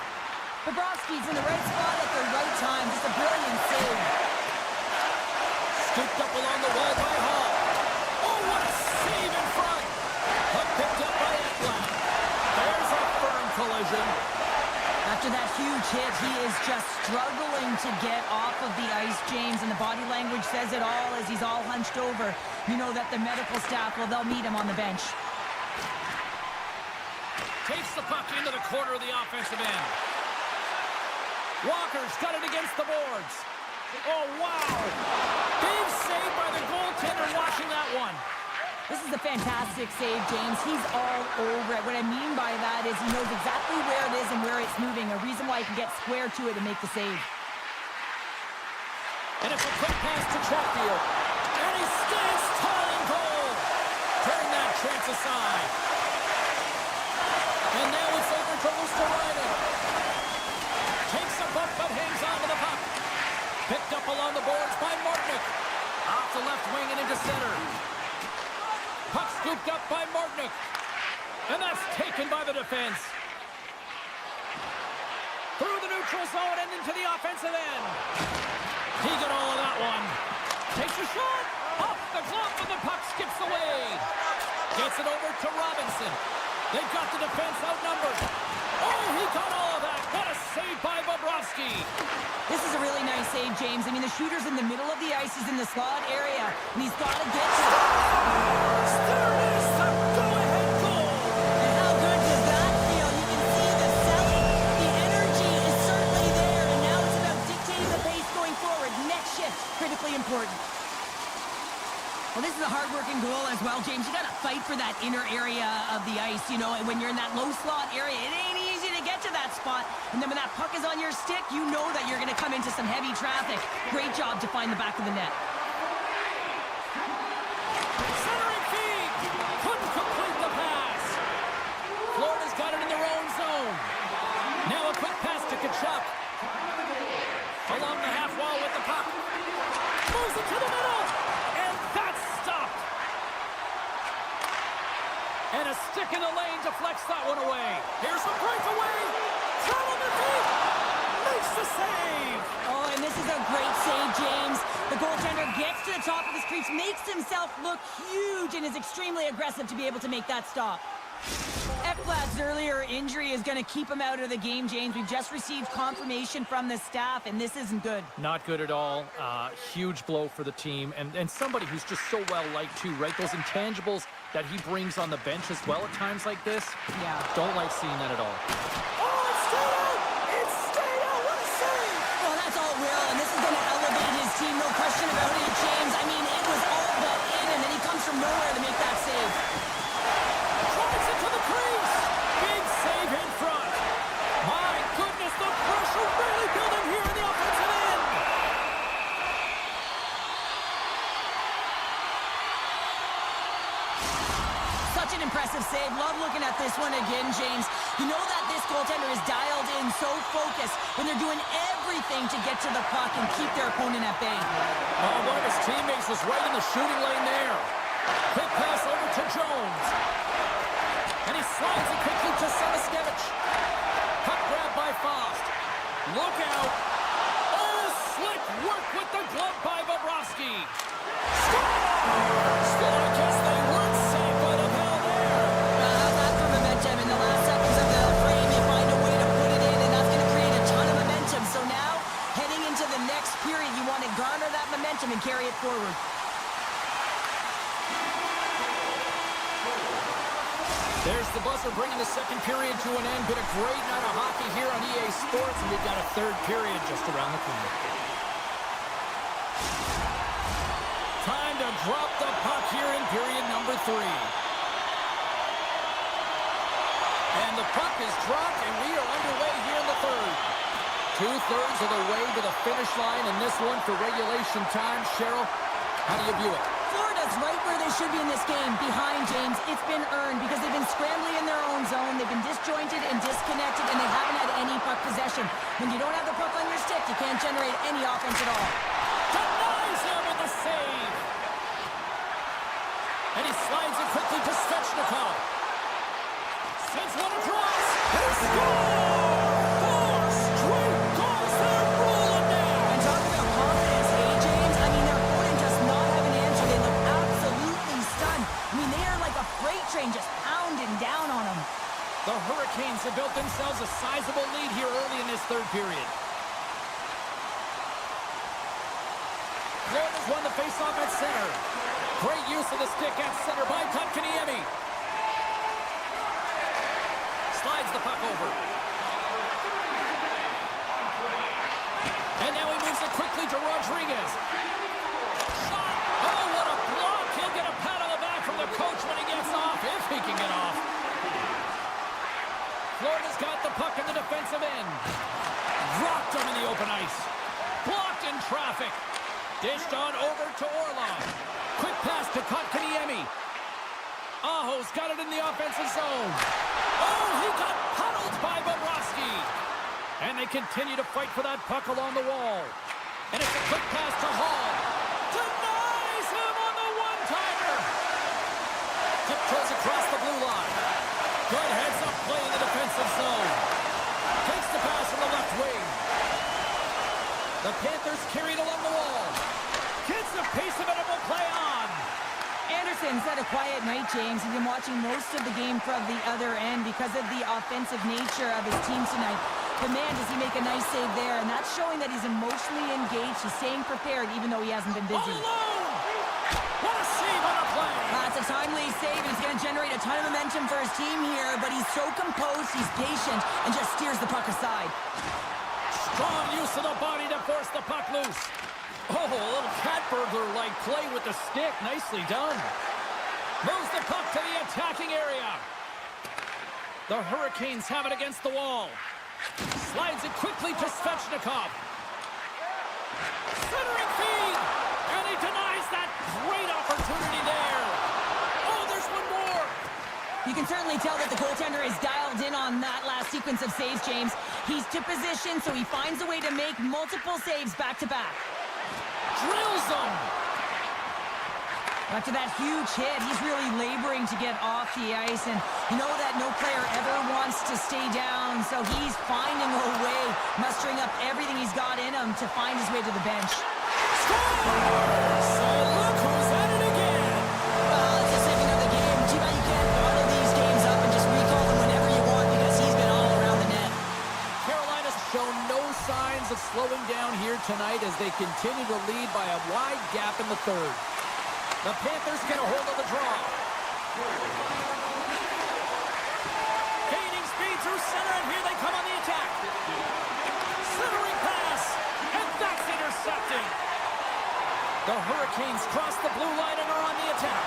Bobrovsky's in the right spot at the right time. Just a brilliant save. Scooped up along the wall by Hall. Oh, what a save in front! Puck picked up by Ekblad. There's a firm collision. After that huge hit, he is just struggling to get off of the ice, James, and the body language says it all as he's all hunched over. You know that the medical staff, well, they'll meet him on the bench. Takes the puck into the corner of the offensive end. Walker's got it against the boards. Oh, wow! Big save by the goaltender watching that one. This is a fantastic save, James. He's all over it. What I mean by that is he knows exactly where it is and where it's moving, a reason why he can get square to it and make the save. And it's a quick pass to Chatfield. And he stands tall in goal. Turn that chance aside. And now it's over to Luosterainen. Takes a bump but hangs on to the puck. Picked up along the boards by Martinic. Off the left wing and into center. Puck scooped up by Martinic. And that's taken by the defense. Through the neutral zone and into the offensive end. He got all of that one. Takes a shot. Off the glove and the puck skips away. Gets it over to Robinson. They've got the defense outnumbered. Oh, he got all of that. What a save by Bobrovsky. This is a really nice save, James. I mean, the shooter's in the middle of the ice. He's in the slot area, and he's got to get to it. There it is, the go-ahead goal. And how good does that feel? You can see the selling. The energy is certainly there, and now it's about dictating the pace going forward. Next shift, critically important. Well, this is a hard-working goal as well, James. You got to fight for that inner area of the ice, you know, and when you're in that low slot area, it ain't easy to get to that spot. And then when that puck is on your stick, you know that you're going to come into some heavy traffic. Great job to find the back of the net. Centering feed. Couldn't complete the pass. Florida's got it in their own zone. Now a quick pass to Tkachuk. Along the half wall with the puck. Moves it to the middle. And that's stopped. And a stick in the lane deflects that one away. Here's the breakaway. Throw on the feet. Makes the save. Oh, and this is a great save, James. The goaltender gets to the top of his crease, makes himself look huge, and is extremely aggressive to be able to make that stop. Ekblad's earlier injury is going to keep him out of the game, James. We've just received confirmation from the staff, and this isn't good. Not good at all. Huge blow for the team. And somebody who's just so well-liked, too, right? Those intangibles that he brings on the bench as well at times like this. Yeah. Don't like seeing that at all. Oh, it stayed out! It stayed out! What a James. You know that this goaltender is dialed in, so focused, when they're doing everything to get to the puck and keep their opponent at bay. Oh, one of his teammates was right in the shooting lane there. Quick pass over to Jones. And he slides it quickly to Samaskevich. Puck grab by Faust. Look out. Oh, slick work with the glove by Bobrovsky. Scores! Still, I guess they weren't safe by the bell there. How's that for momentum? In the last seconds of the frame, you find a way to put it in, and that's going to create a ton of momentum. So now, heading into the next period, you want to garner that momentum and carry it forward. There's the buzzer bringing the second period to an end. Been a great night of hockey here on EA Sports, and we've got a third period just around the corner. Time to drop the puck here in period number 3. And the puck is dropped, and we are underway here in the third. 2/3 of the way to the finish line in this one for regulation time. Cheryl, how do you view it? Florida's right where they should be in this game, behind James. It's been earned because they've been scrambling in their own zone. They've been disjointed and disconnected, and they haven't had any puck possession. When you don't have the puck on your stick, you can't generate any offense at all. Denies him with the save. And he slides it quickly to Svechnikov. Sends one across. He scores! 4 straight goals. They're rolling now. And talking about confidence, hey, James, I mean, their opponent does not have an answer. They look absolutely stunned. I mean, they are like a freight train just pounding down on them. The Hurricanes have built themselves a sizable lead here early in this third period. Florida's won the faceoff at center. Great use of the stick at center by Kotkaniemi. Slides the puck over. And now he moves it quickly to Rodriguez. Shot! Oh, what a block! He'll get a pat on the back from the coach when he gets off, if he can get off. Florida's got the puck in the defensive end. Rocked him in the open ice. Blocked in traffic. Dished on over to Orlov. Quick pass to Kotkaniemi. Aho's got it in the offensive zone. Oh, he got puddled by Bobrovsky. And they continue to fight for that puck along the wall. And it's a quick pass to Hall. Denies him on the one-timer. Tiptoes across the blue line. Good heads-up play in the defensive zone. Takes the pass from the left wing. The Panthers carried along the wall. Gets the pace of it and will play on. Anderson's had a quiet night, James. He's been watching most of the game from the other end because of the offensive nature of his team tonight. But man, does he make a nice save there, and that's showing that he's emotionally engaged. He's staying prepared even though he hasn't been busy. All alone! What a save on a play! That's a timely save, and it's going to generate a ton of momentum for his team here, but he's so composed, he's patient, and just steers the puck aside. Strong use of the body to force the puck loose. Oh, a little cat burglar-like play with the stick. Nicely done. Moves the puck to the attacking area. The Hurricanes have it against the wall. Slides it quickly to Svechnikov. Centering feed. And he denies that great opportunity there. Oh, there's one more. You can certainly tell that the goaltender is dialed in on that last sequence of saves, James. He's to position, so he finds a way to make multiple saves back-to-back. Drills them. After that huge hit, he's really laboring to get off the ice, and you know that no player ever wants to stay down, so he's finding a way, mustering up everything he's got in him to find his way to the bench. Scores! So look who's at it again. Well, it's the second of the game. Too bad you can't bottle these games up and just recall them whenever you want because he's been all around the net. Carolina's shown no signs of slowing down here tonight as they continue to lead by a wide gap in the third. The Panthers get a hold of the draw. Gaining speed through center, and here they come on the attack. Centering pass, and that's intercepted. The Hurricanes cross the blue line and are on the attack.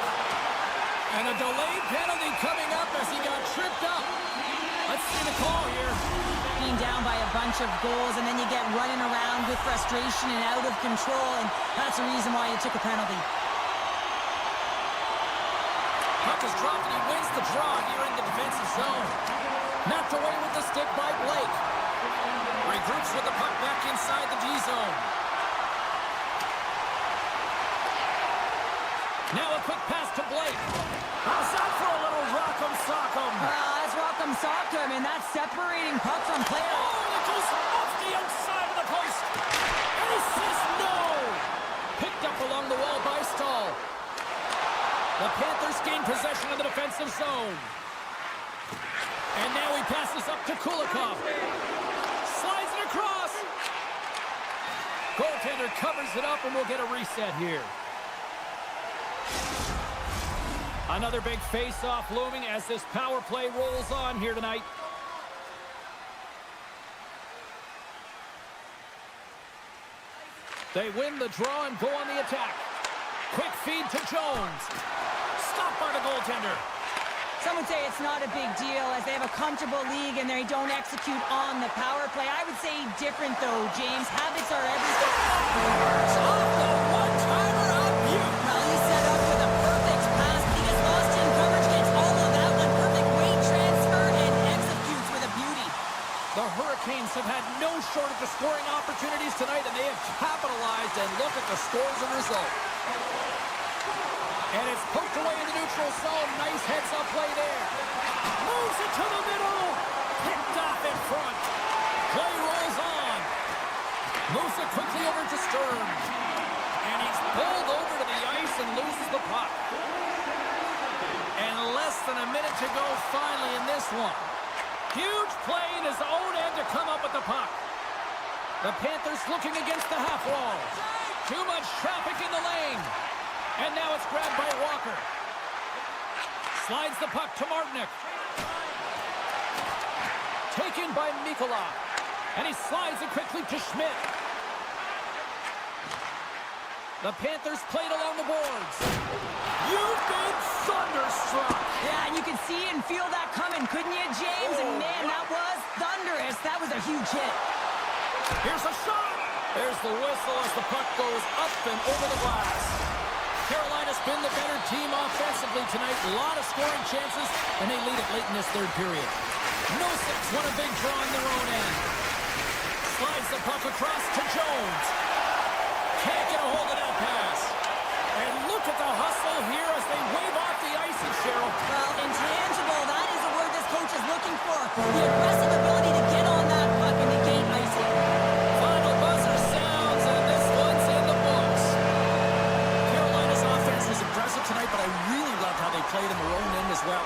And a delayed penalty coming up as he got tripped up. Let's see the call here. Being down by a bunch of goals, and then you get running around with frustration and out of control, and that's the reason why you took a penalty. Puck is dropped, and he wins the draw here in the defensive zone. Knocked away with the stick by Blake. Regroups with the puck back inside the D-zone. Now a quick pass to Blake. How's that for a little rock'em sock'em? That's rock'em sock'em, and that's separating puck from player. Oh, it goes off the outside of the post. And he says no. Picked up along the wall by Stahl. The Panthers gain possession of the defensive zone. And now he passes up to Kulikov. Slides it across. Goaltender covers it up, and we'll get a reset here. Another big face-off looming as this power play rolls on here tonight. They win the draw and go on the attack. Quick feed to Jones. Stopped by the goaltender. Some would say it's not a big deal as they have a comfortable league and they don't execute on the power play. I would say different, though, James. Habits are everything. Off the one-timer of Butte. Well, he's set up with a perfect pass. He gets lost in coverage, gets all of that one. Perfect weight transfer and executes with a beauty. The Hurricanes have had no shortage of scoring opportunities tonight, and they have capitalized, and look at the scores and result. And it's poked away in the neutral zone. Nice heads-up play there. Moves it to the middle. Picked off in front. Play rolls on. Moves it quickly over to Stern. And he's pulled over to the ice and loses the puck. And less than a minute to go finally in this one. Huge play in his own end to come up with the puck. The Panthers looking against the half wall. Too much traffic in the lane. And now it's grabbed by Walker. Slides the puck to Martinick. Taken by Mikola. And he slides it quickly to Schmidt. The Panthers played along the boards. You've been thunderstruck. Yeah, and you can see and feel that coming, couldn't you, James? And man, that was thunderous. That was a huge hit. Here's a shot. There's the whistle as the puck goes up and over the glass. Carolina's been the better team offensively tonight. A lot of scoring chances, and they lead it late in this third period. Nosek won a big draw on their own end. Slides the puck across to Jones. Can't get a hold of that pass. And look at the hustle here as they wave off the icing, Cheryl. Well, intangible, that is the word this coach is looking for. The aggressive ability to get on that puck and negate icing. Final buzzer sounds, and this one's in the books. Carolina's offense was impressive tonight, but I really loved how they played in their own end as well.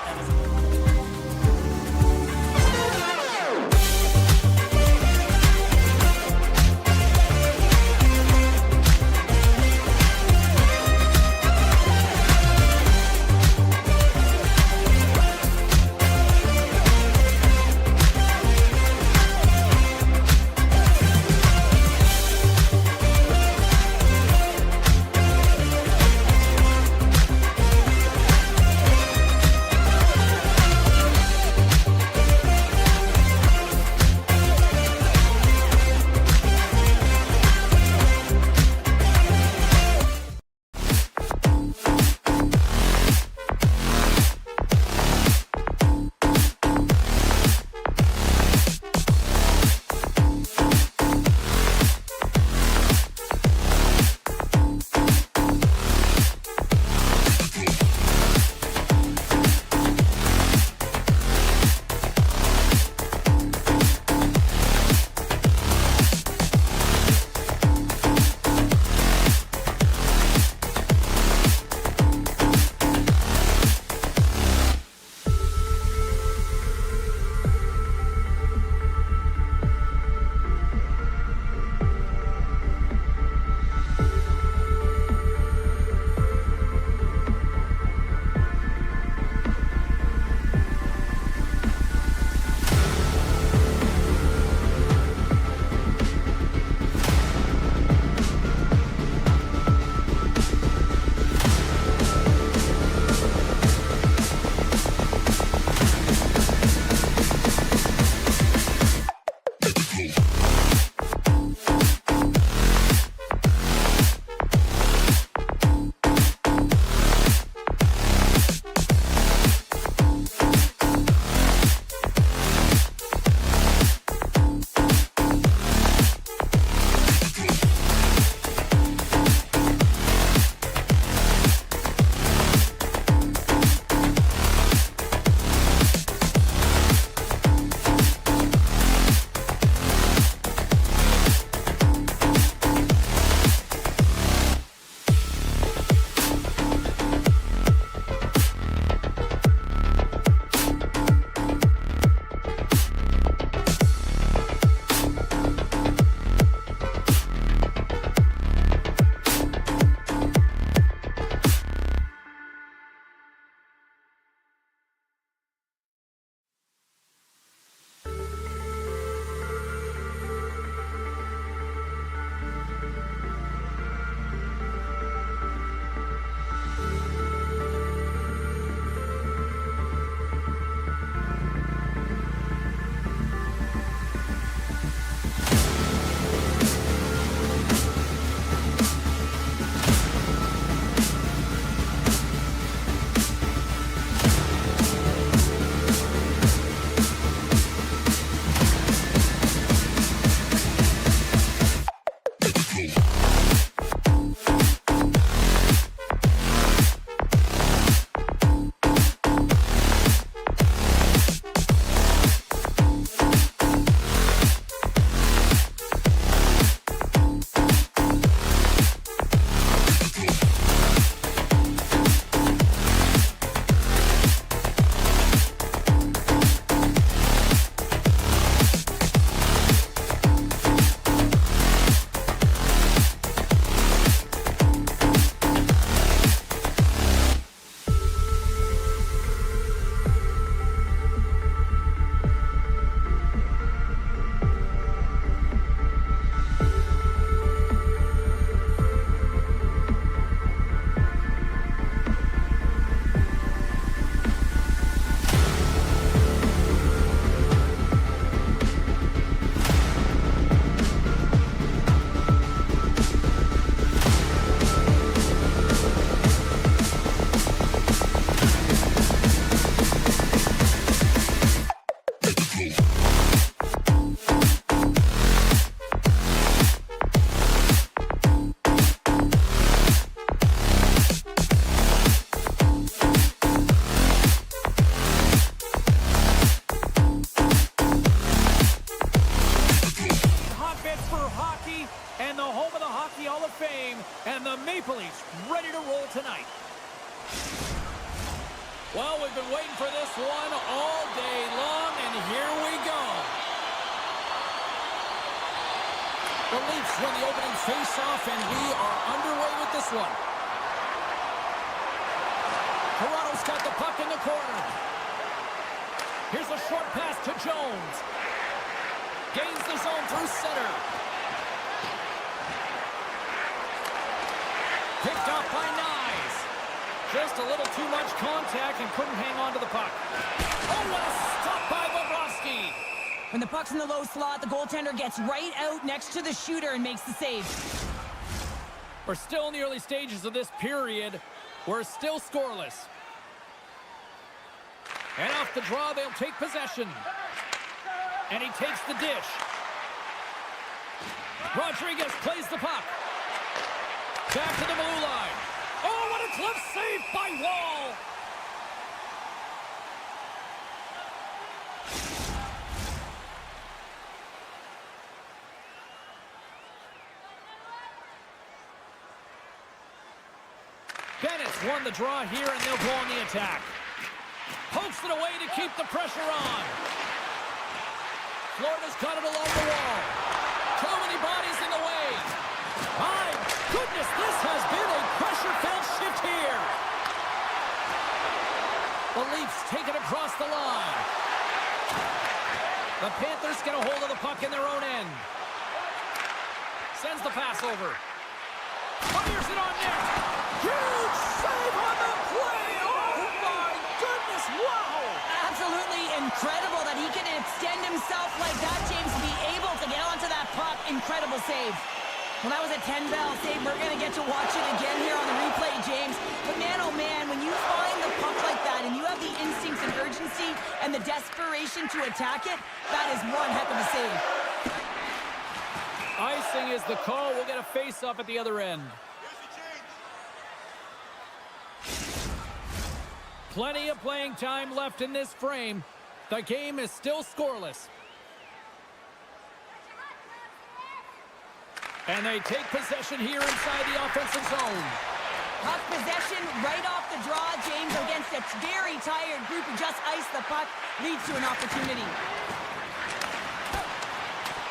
Fame, and the Maple Leafs ready to roll tonight. Well, we've been waiting for this one all day long, and here we go. The Leafs win the opening face-off, and we are underway with this one. Toronto's got the puck in the corner. Here's a short pass to Jones. Gains the zone through center. Picked off by Nyes. Just a little too much contact and couldn't hang on to the puck. Oh, what a stop by Bobrovsky. When the puck's in the low slot, the goaltender gets right out next to the shooter and makes the save. We're still in the early stages of this period. We're still scoreless. And off the draw, they'll take possession. And he takes the dish. Rodriguez plays the puck. Back to the blue line. Oh, what a glove save by Wall. Bennett's won the draw here, and they'll go on the attack. Pokes it away to keep the pressure on. Florida's got it along the wall. Too many bodies in the way. My goodness, this has been a pressure-filled shift here. The Leafs take it across the line. The Panthers get a hold of the puck in their own end. Sends the pass over. Fires it on net. Huge save on the play. Oh, my goodness. Wow. Absolutely incredible that he can extend himself like that, James, to be able to get onto that puck. Incredible save. Well, that was a 10-bell save. We're going to get to watch it again here on the replay, James. But man, oh man, when you find the puck like that and you have the instincts and urgency and the desperation to attack it, that is one heck of a save. Icing is the call. We'll get a face-off at the other end. Plenty of playing time left in this frame. The game is still scoreless. And they take possession here inside the offensive zone. Puck possession right off the draw, James, against a very tired group who just iced the puck, leads to an opportunity.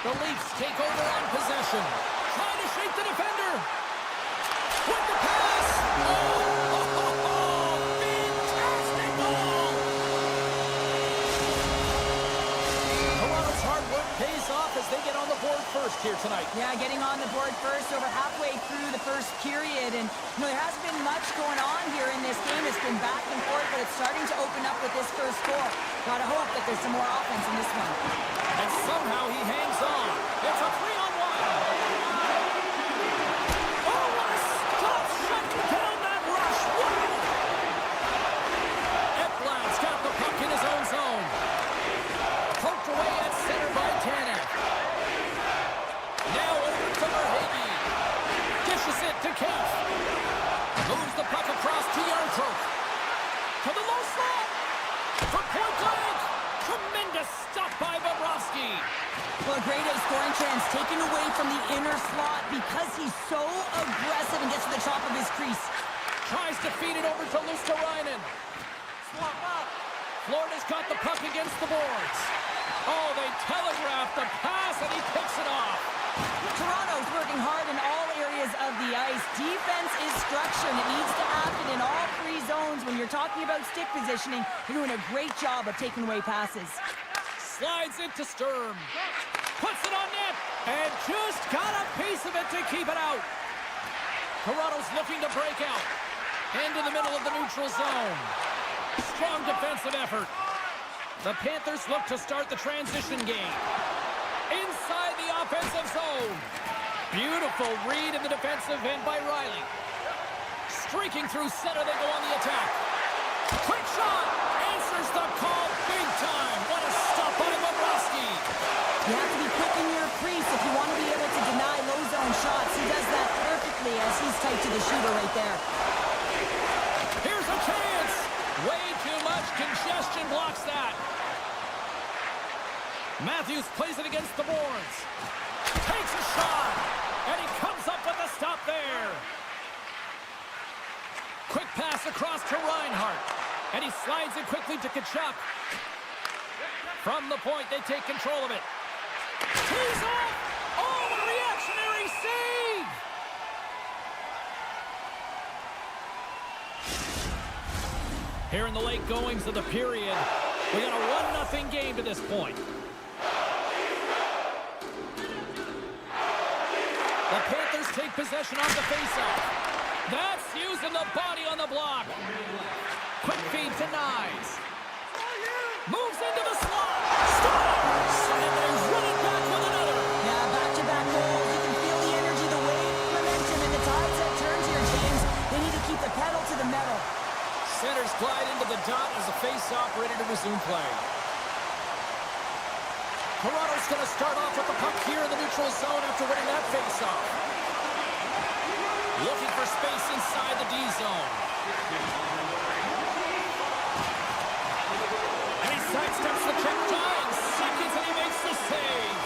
The Leafs take over on possession. Trying to shake the defender. With the pass. Oh, fantastic goal. Toronto's hard work pays off as they get on the board first here tonight. Yeah, getting on the board first over halfway through the first period. And, there hasn't been much going on here in this game. It's been back and forth, but it's starting to open up with this first goal. Gotta hope that there's some more offense in this one. And somehow he hangs on. It's a 3-on-1. Oh, what a stop! Shut down that rush. Wow! Ekblad's got the puck in his own zone. Poked away at center by Tanev. Now over to Verhaeghe. Dishes it to Keith. Moves the puck across to Yarncroke. To the low slot. For point blank. Tremendous stop by Bobrovsky. Well, a great scoring chance taken away from the inner slot because he's so aggressive and gets to the top of his crease. Tries to feed it over to Luosterainen. Swap up. Florida's got the puck against the boards. Oh, they telegraph the pass and he picks it off. Toronto's working hard in all areas of the ice. Defense is structure, and it needs to happen in all three zones. When you're talking about stick positioning, you're doing a great job of taking away passes. Slides it to Sturm. Puts it on net. And just got a piece of it to keep it out. Toronto's looking to break out. Into the middle of the neutral zone. Strong defensive effort. The Panthers look to start the transition game. Inside the offensive zone. Beautiful read in the defensive end by Riley. Streaking through center, they go on the attack. Quick shot. Answers the call big time. What a stop by Bobrovsky. You have to be quick in your crease if you want to be able to deny low zone shots. He does that perfectly as he's tight to the shooter right there. Here's a chance. Way too much congestion blocks that. Matthews plays it against the boards. Takes a shot. And he comes up with a stop there. Quick pass across to Reinhart. And he slides it quickly to Kachuk. From the point, they take control of it. Tees off. Oh, a reactionary save. Here in the late goings of the period, we got a 1-0 game to this point. The Panthers take possession off the faceoff. That's using the body on the block. Quick feed to Nyes. Moves into the slot. Stops. And they run it back with another. Yeah, back-to-back goals. You can feel the energy, the wave, momentum, and the tides have turned here, James. They need to keep the pedal to the metal. Centers glide into the dot as the face-off ready to resume play. Toronto's going to start off with the puck here in the neutral zone after winning that face-off. Looking for space inside the D zone. And he sidesteps the check time. Seconds and he makes the save.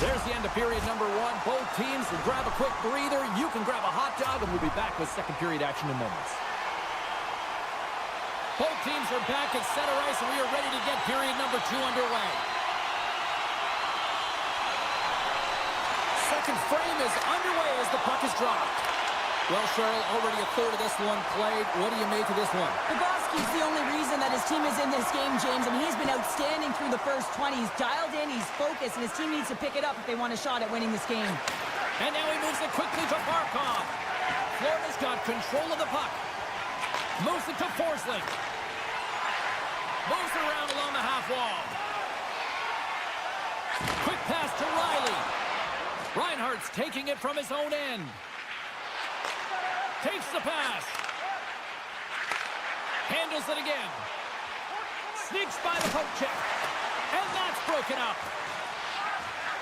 There's the end of period number 1. Both teams will grab a quick breather. You can grab a hot dog, and we'll be back with second period action in moments. Both teams are back at center ice, and we are ready to get period number 2 underway. Second frame is underway as the puck is dropped. Well, Cheryl, already a third of this one played. What do you make of this one? Bobrovsky's the only reason that his team is in this game, James, and he's been outstanding through the first 20. He's dialed in, he's focused, and his team needs to pick it up if they want a shot at winning this game. And now he moves it quickly to Barkov. Florida's got control of the puck. Moves it to Forsling. Moves it around along the half wall. Quick pass to Riley. Reinhart's taking it from his own end. Takes the pass. Handles it again. Sneaks by the poke check. And that's broken up.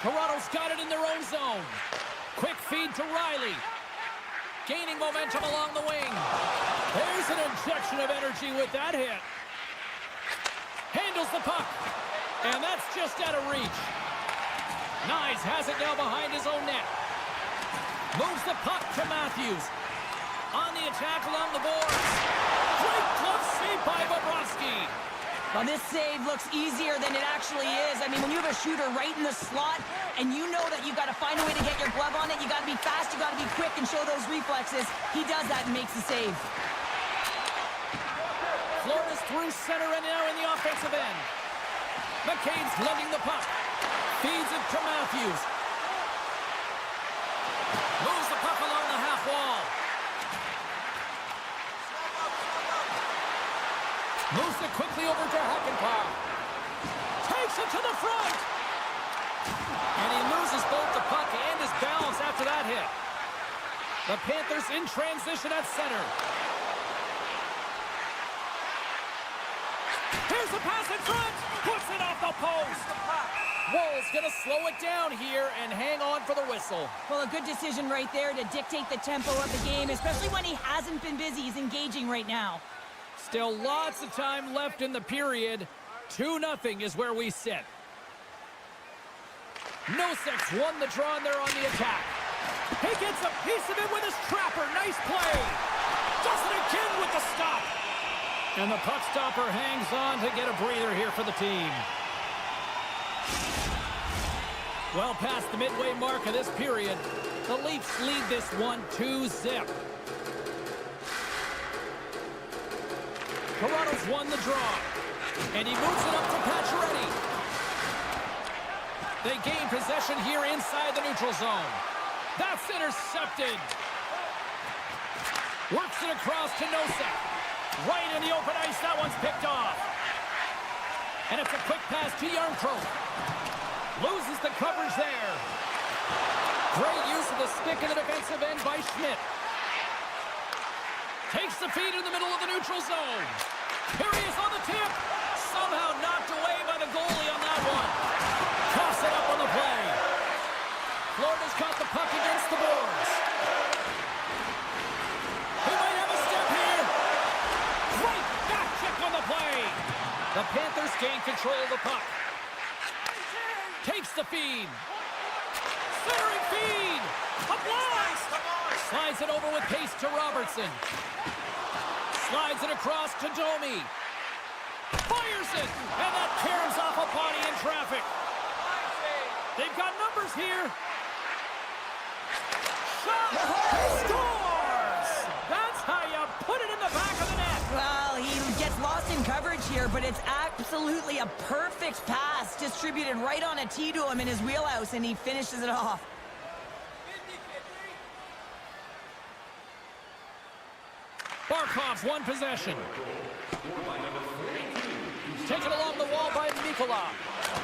Toronto's got it in their own zone. Quick feed to Riley. Gaining momentum along the wing. There's an injection of energy with that hit. Handles the puck. And that's just out of reach. Nyes has it now behind his own net. Moves the puck to Matthews. On the attack along the boards. Great glove save by Bobrovsky. Well, this save looks easier than it actually is. I mean, when you have a shooter right in the slot and you know that you've got to find a way to get your glove on it, you got to be fast, you got to be quick and show those reflexes. He does that and makes the save. Florida's through center and now in the offensive end. McCabe's lending the puck. Feeds it to Matthews. Moves the puck along the half wall. Moves it quickly over to Hakanpää. Takes it to the front. And he loses both the puck and his balance after that hit. The Panthers in transition at center. Here's the pass in front. Puts it off the post. Woll's going to slow it down here and hang on for the whistle. Well, a good decision right there to dictate the tempo of the game, especially when he hasn't been busy. He's engaging right now. Still lots of time left in the period. 2-0 is where we sit. Nosek's won the draw and they're on the attack. He gets a piece of it with his trapper. Nice play. Does it again with the stop. And the puck stopper hangs on to get a breather here for the team. Well past the midway mark of this period, the Leafs lead this one 2-0. Toronto's won the draw. And he moves it up to Pacioretty. They gain possession here inside the neutral zone. That's intercepted. Works it across to Nosek. Right in the open ice, that one's picked off. And it's a quick pass to Jarnkrok. Loses the coverage there. Great use of the stick in the defensive end by Schmidt. Takes the feed in the middle of the neutral zone. Here he is on the tip. Somehow knocked away by the goalie on that one. Toss it up on the play. Florida's got the puck against the boards. He might have a step here. Great back check on the play. The Panthers gain control of the puck. Takes the feed. Centering feed. A blast. Slides it over with pace to Robertson. Slides it across to Domi. Fires it. And that caroms off a body in traffic. They've got numbers here. Shot. Scores. That's how you put it in the back of the net. Well, he gets lost in coverage here, but it's absolutely a perfect pass distributed right on a tee to him in his wheelhouse, and he finishes it off. Barkov's one possession. Taken along the wall by Mikola.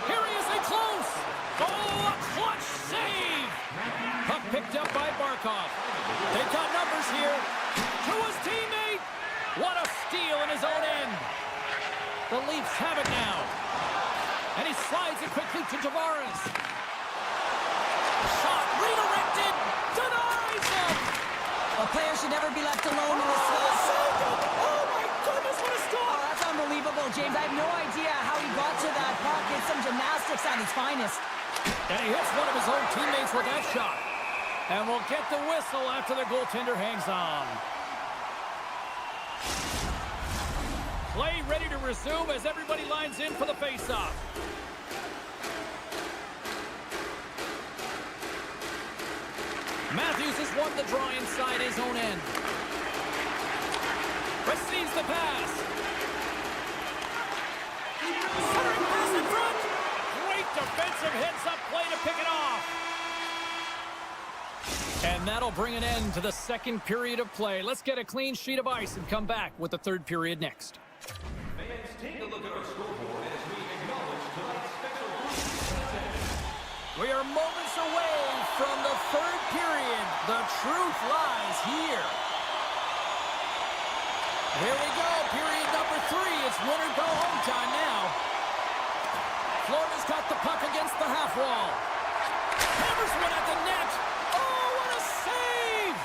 Here he is in close. Oh, a clutch save. Puck picked up by Barkov. They've got numbers here. To his teammate. What a steal in his own end. The Leafs have it now. And he slides it quickly to Tavares. Shot redirected. Denies him. A player should never be left alone in this slot. Oh my goodness, what a stop. Oh, that's unbelievable, James. I have no idea how he got to that puck. It's some gymnastics at its finest. And he hits one of his own teammates with that shot. And we'll get the whistle after the goaltender hangs on. Play ready to resume as everybody lines in for the faceoff. Matthews has won the draw inside his own end. Receives the pass. Centering pass in front. Great defensive heads-up play to pick it off. And that'll bring an end to the second period of play. Let's get a clean sheet of ice and come back with the third period next. Fans, take a look at our scoreboard as we acknowledge tonight's special guest. We are moments away from the third period. The truth lies here. Here we go, period number 3. It's win or go home time now. Florida's got the puck against the half wall. Hammers one at the net. Oh, what a save!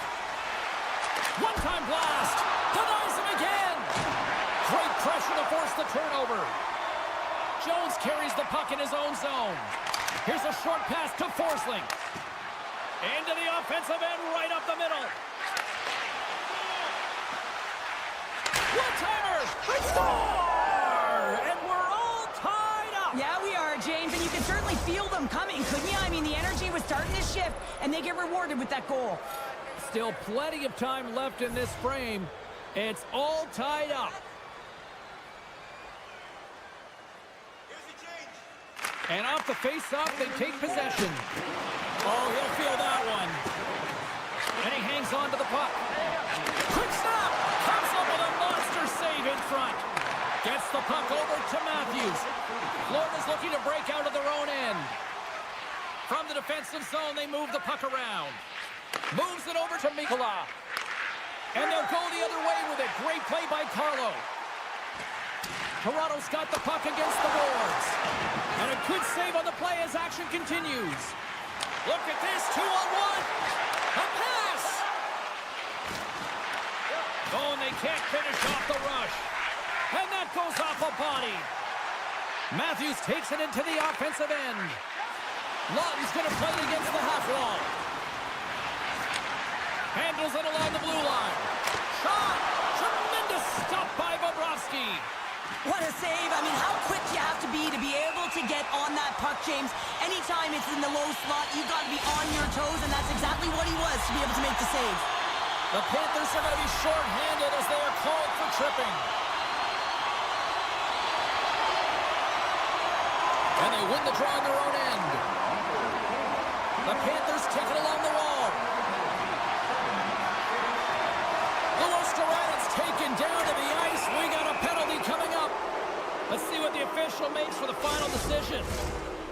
One-time blast. Denies him again. Great pressure to force the turnover. Jones carries the puck in his own zone. Here's a short pass to Forsling. Into the offensive end, right up the middle. One-timer! Score! And we're all tied up. Yeah, we are, James, and you can certainly feel them coming, couldn't you? I mean, the energy was starting to shift, and they get rewarded with that goal. Still plenty of time left in this frame. It's all tied up. And off the face-off, they take possession. Oh, he'll feel that one. And he hangs on to the puck. Quick stop! Comes up with a monster save in front. Gets the puck over to Matthews. Florida's looking to break out of their own end. From the defensive zone, they move the puck around. Moves it over to Mikola. And they'll go the other way with it. Great play by Carlo. Toronto's got the puck against the boards. And a good save on the play as action continues. Look at this, 2-on-1. A pass. Oh, and they can't finish off the rush. And that goes off a body. Matthews takes it into the offensive end. Lawton's going to play it against the half wall. Handles it along the blue line. Shot! Tremendous stop by Bobrovsky. What a save. I mean, how quick you have to be able to get on that puck, James. Anytime it's in the low slot, you've got to be on your toes, and that's exactly what he was to be able to make the save. The Panthers are going to be short-handed as they are called for tripping. And they win the draw on their own end. The Panthers take it along the wall. Luostarada's taken down to the ice. We got a penalty coming up. Let's see what the official makes for the final decision.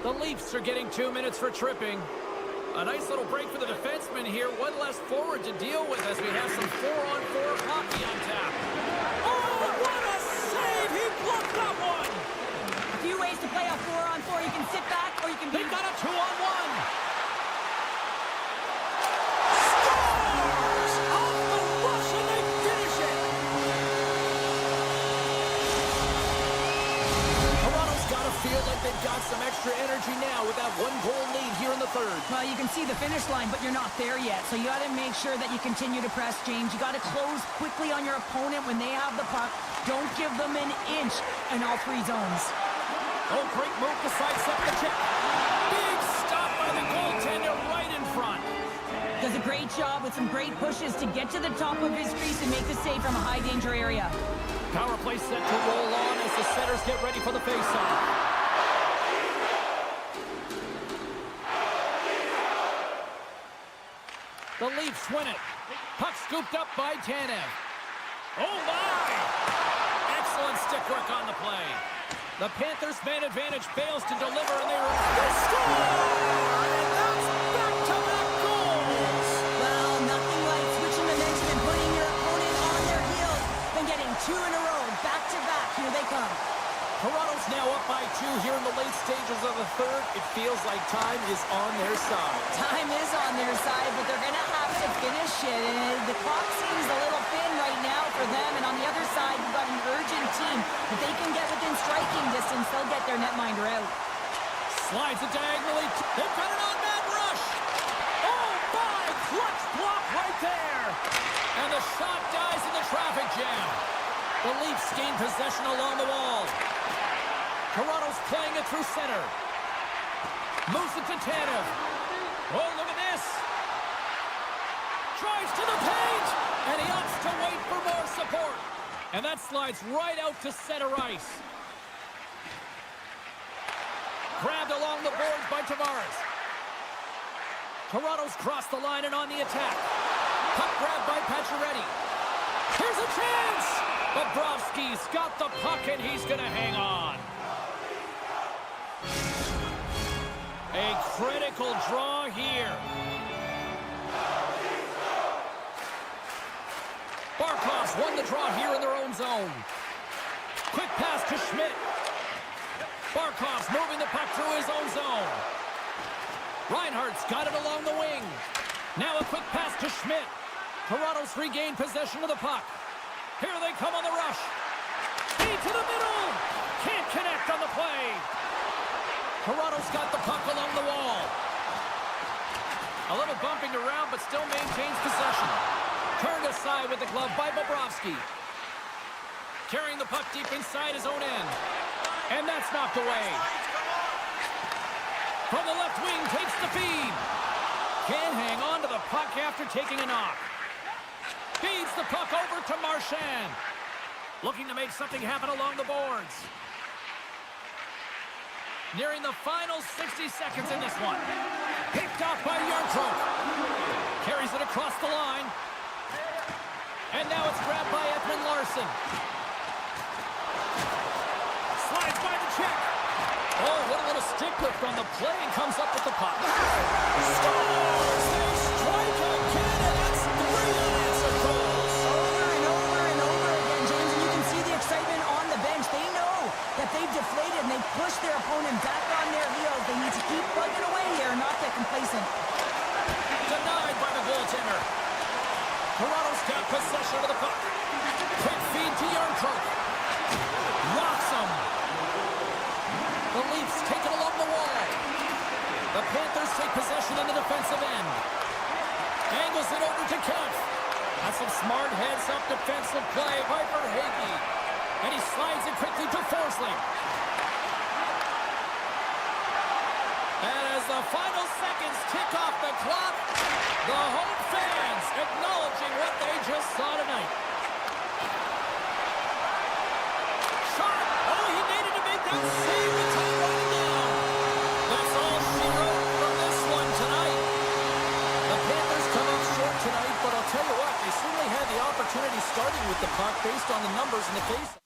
The Leafs are getting 2 minutes for tripping. A nice little break for the defenseman here. One less forward to deal with as we have some 4-on-4 hockey on tap. Oh, what a save! He blocked that one! A few ways to play a 4-on-4. You can sit back, or you can be... They've got a 2-on-1. Feel like they've got some extra energy now with that one-goal lead here in the third. Well, you can see the finish line, but you're not there yet. So you got to make sure that you continue to press, James. You got to close quickly on your opponent when they have the puck. Don't give them an inch in all three zones. Oh, great move to sidestep the check. Big stop by the goaltender right in front. Does a great job with some great pushes to get to the top of his crease and make the save from a high-danger area. Power play set to roll on as the setters get ready for the faceoff. The Leafs win it. Puck scooped up by Tanev. Oh, my! Excellent stick work on the play. The Panthers' man advantage fails to deliver, and they score! And that's back-to-back goals! Well, nothing like switching momentum and putting your opponent on their heels than getting two in a row, back-to-back. Here they come. Toronto's now up by 2 here in the late stages of the third. It feels like time is on their side. Time is on their side, but they're going to have to finish it. And the clock seems a little thin right now for them. And on the other side, you've got an urgent team. If they can get within striking distance, they'll get their netminder out. Slides it diagonally. They've got an on-man rush. Oh, my! Clutch block right there. And the shot dies in the traffic jam. The Leafs gain possession along the wall. Toronto's playing it through center. Moves it to Tanev. Oh, look at this. Drives to the paint. And he opts to wait for more support. And that slides right out to center ice. Grabbed along the boards by Tavares. Toronto's crossed the line and on the attack. Puck grabbed by Pacioretty. Here's a chance. Bobrovsky's got the puck and he's going to hang on. A critical draw here. Barkov's won the draw here in their own zone. Quick pass to Schmidt. Barkov's moving the puck through his own zone. Reinhardt's got it along the wing. Now a quick pass to Schmidt. Toronto's regained possession of the puck. Here they come on the rush. Speed to the middle. Can't connect on the play. Toronto's got the puck along the wall. A little bumping around, but still maintains possession. Turned aside with the glove by Bobrovsky. Carrying the puck deep inside his own end. And that's knocked away. From the left wing, takes the feed. Can't hang on to the puck after taking a knock. Feeds the puck over to Marchand. Looking to make something happen along the boards. Nearing the final 60 seconds in this one. Picked off by Yarncroke. Carries it across the line. And now it's grabbed by Edmund Larson. Slides by the check. Oh, what a little stick lift on the play and comes up with the puck. Scores! They strike again, and that's 3 unanswered goals. Over and over and over again, James, and you can see the excitement on the bench. They know that they've deflated and they've pushed their opponent back on their heels. They need to keep plugging away here and not get complacent. Denied by the goaltender. Toronto's got possession of the puck. Quick feed to Yarncroke. Rocks him. The Leafs take it along the wall. The Panthers take possession on the defensive end. Angles it over to Kempf. That's some smart heads-up defensive play by Verhaeghe. And he slides it quickly to Forsling. And as the final seconds tick off the clock, the home fans acknowledging what they just saw tonight. Shot! Oh, he needed to make that save with time running down. That's all she wrote from this one tonight. The Panthers come up short tonight, but I'll tell you what, they certainly had the opportunity starting with the puck based on the numbers in the face.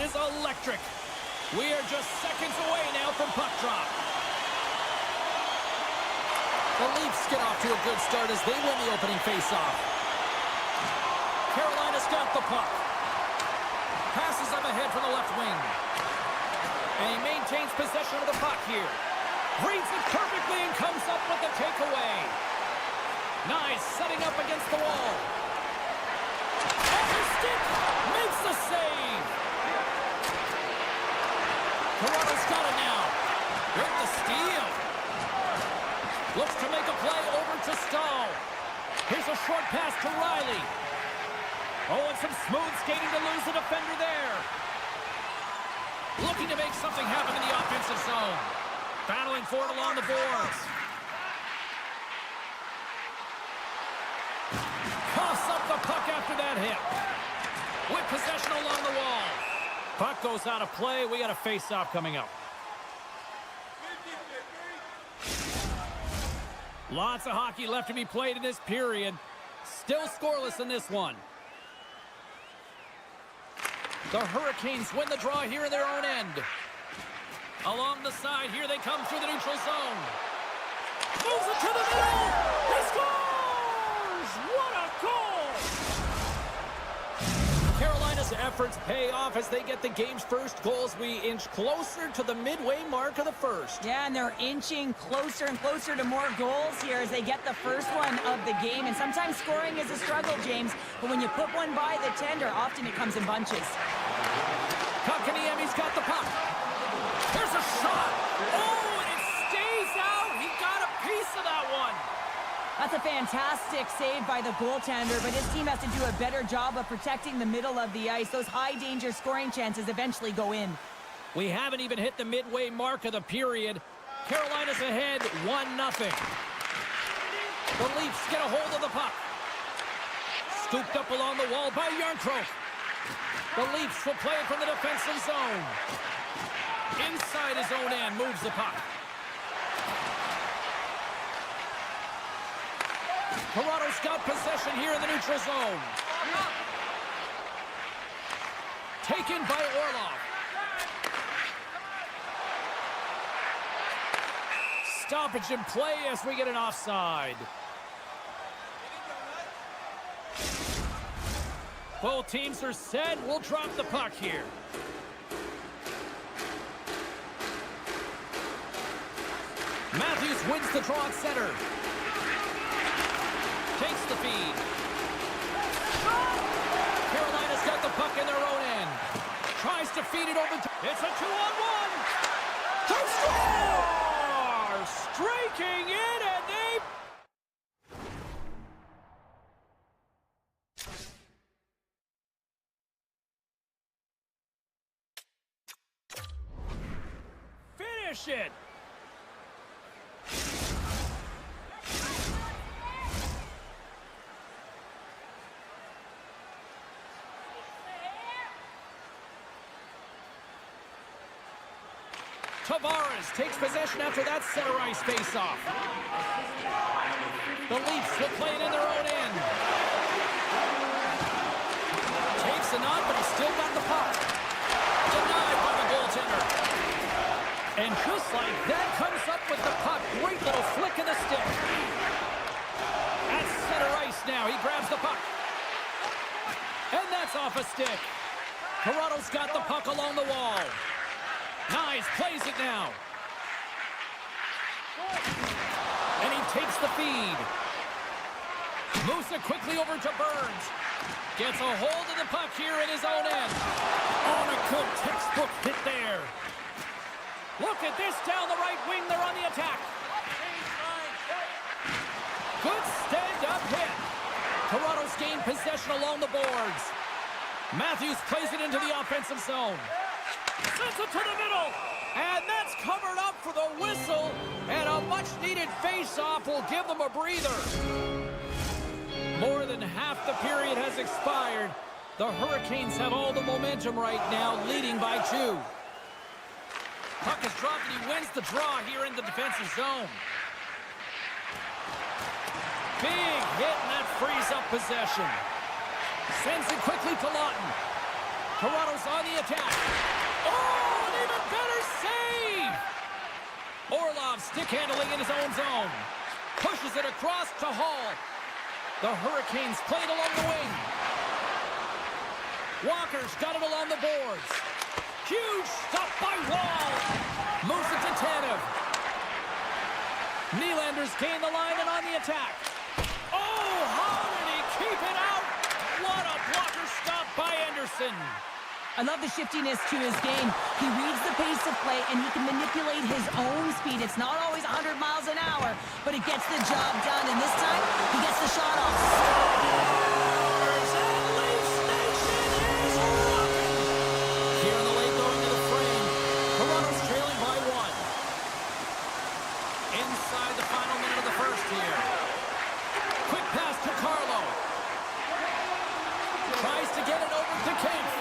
is electric. We are just seconds away now from puck drop. The Leafs get off to a good start as they win the opening faceoff. Carolina's got the puck. Passes up ahead from the left wing. And he maintains possession of the puck here. Reads it perfectly and comes up with the takeaway. Nice, setting up against the wall. Off his stick, makes the save. Toronto's got it now. With the steal. Looks to make a play over to Stahl. Here's a short pass to Riley. Oh, and some smooth skating to lose the defender there. Looking to make something happen in the offensive zone. Battling for it along the boards. Coughs up the puck after that hit. With possession along the wall. Puck goes out of play. We got a face-off coming up. Lots of hockey left to be played in this period. Still scoreless in this one. The Hurricanes win the draw here in their own end. Along the side, here they come through the neutral zone. Moves it to the middle. He scores! What a goal! Carolina's efforts pay off as they get the game's first goals. We inch closer to the midway mark of the first. Yeah, and they're inching closer and closer to more goals here as they get the first one of the game. And sometimes scoring is a struggle, James. But when you put one by the tender, often it comes in bunches. Kotkaniemi's got the puck. There's a shot. Oh, and it stays out. He got a piece of that one. That's a fantastic save by the goaltender, but his team has to do a better job of protecting the middle of the ice. Those high-danger scoring chances eventually go in. We haven't even hit the midway mark of the period. Carolina's ahead 1-0. The Leafs get a hold of the puck. Scooped up along the wall by Yarncroke. The Leafs will play it from the defensive zone. Inside his own end, moves the puck. Toronto's got possession here in the neutral zone. Taken by Orlov. Stoppage in play as we get an offside. Both teams are set. We'll drop the puck here. Matthews wins the draw at center. Takes the feed. Carolina's got the puck in their own end. Tries to feed it over to... It's a 2-on-1. They score! Striking in and they... Finish it! Tavares takes possession after that center ice face-off. The Leafs will play it in their own end. Takes a knock, but he's still got the puck. Denied by the goaltender. And just like that, comes up with the puck. Great little flick of the stick. At center ice now, he grabs the puck. And that's off a stick. Toronto's got the puck along the wall. Nice, plays it now. And he takes the feed. Moves it quickly over to Burns. Gets a hold of the puck here in his own end. On a good textbook hit there. Look at this down the right wing. They're on the attack. Good stand-up hit. Toronto's gained possession along the boards. Matthews plays it into the offensive zone. Sends it to the middle. And that's covered up for the whistle. And a much-needed face-off will give them a breather. More than half the period has expired. The Hurricanes have all the momentum right now, leading by 2. Puck is dropped and he wins the draw here in the defensive zone. Big hit and that frees up possession. Sends it quickly to Lawton. Toronto's on the attack. Oh, an even better save! Orlov stick handling in his own zone. Pushes it across to Hall. The Hurricanes played along the wing. Walker's got it along the boards. Huge stop by Wall. Moves it to Tanev. Nylander's gained the line and on the attack. Oh, how did he keep it out? What a blocker stop by Anderson. I love the shiftiness to his game. He reads the pace of play, and he can manipulate his own speed. It's not always 100 miles an hour, but it gets the job done. And this time, he gets the shot off. And Leafs Nation is rocking. Here in the late going to the frame. Toronto's trailing by 1. Inside the final minute of the first here. Quick pass to Carlo. Tries to get it over to Kempf.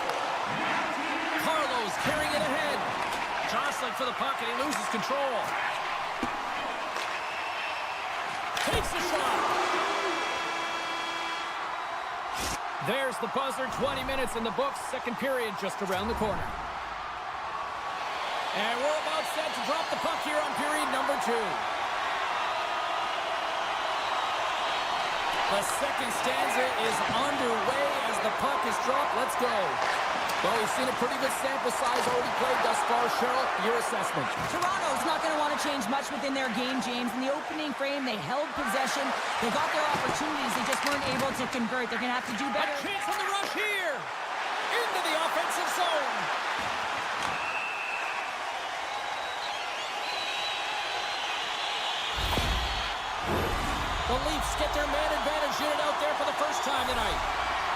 Carlo's carrying it ahead. Jostling for the puck, and he loses control. Takes the shot. There's the buzzer. 20 minutes in the books. Second period just around the corner. And we're about set to drop the puck here on period number 2. The second stanza is underway as the puck is dropped. Let's go. Well, we've seen a pretty good sample size already played thus far. Cheryl, your assessment. Toronto's not going to want to change much within their game, James. In the opening frame, they held possession. They got their opportunities. They just weren't able to convert. They're going to have to do better. A chance on the rush here. Into the offensive zone. The Leafs get their man advantage unit out there for the first time tonight.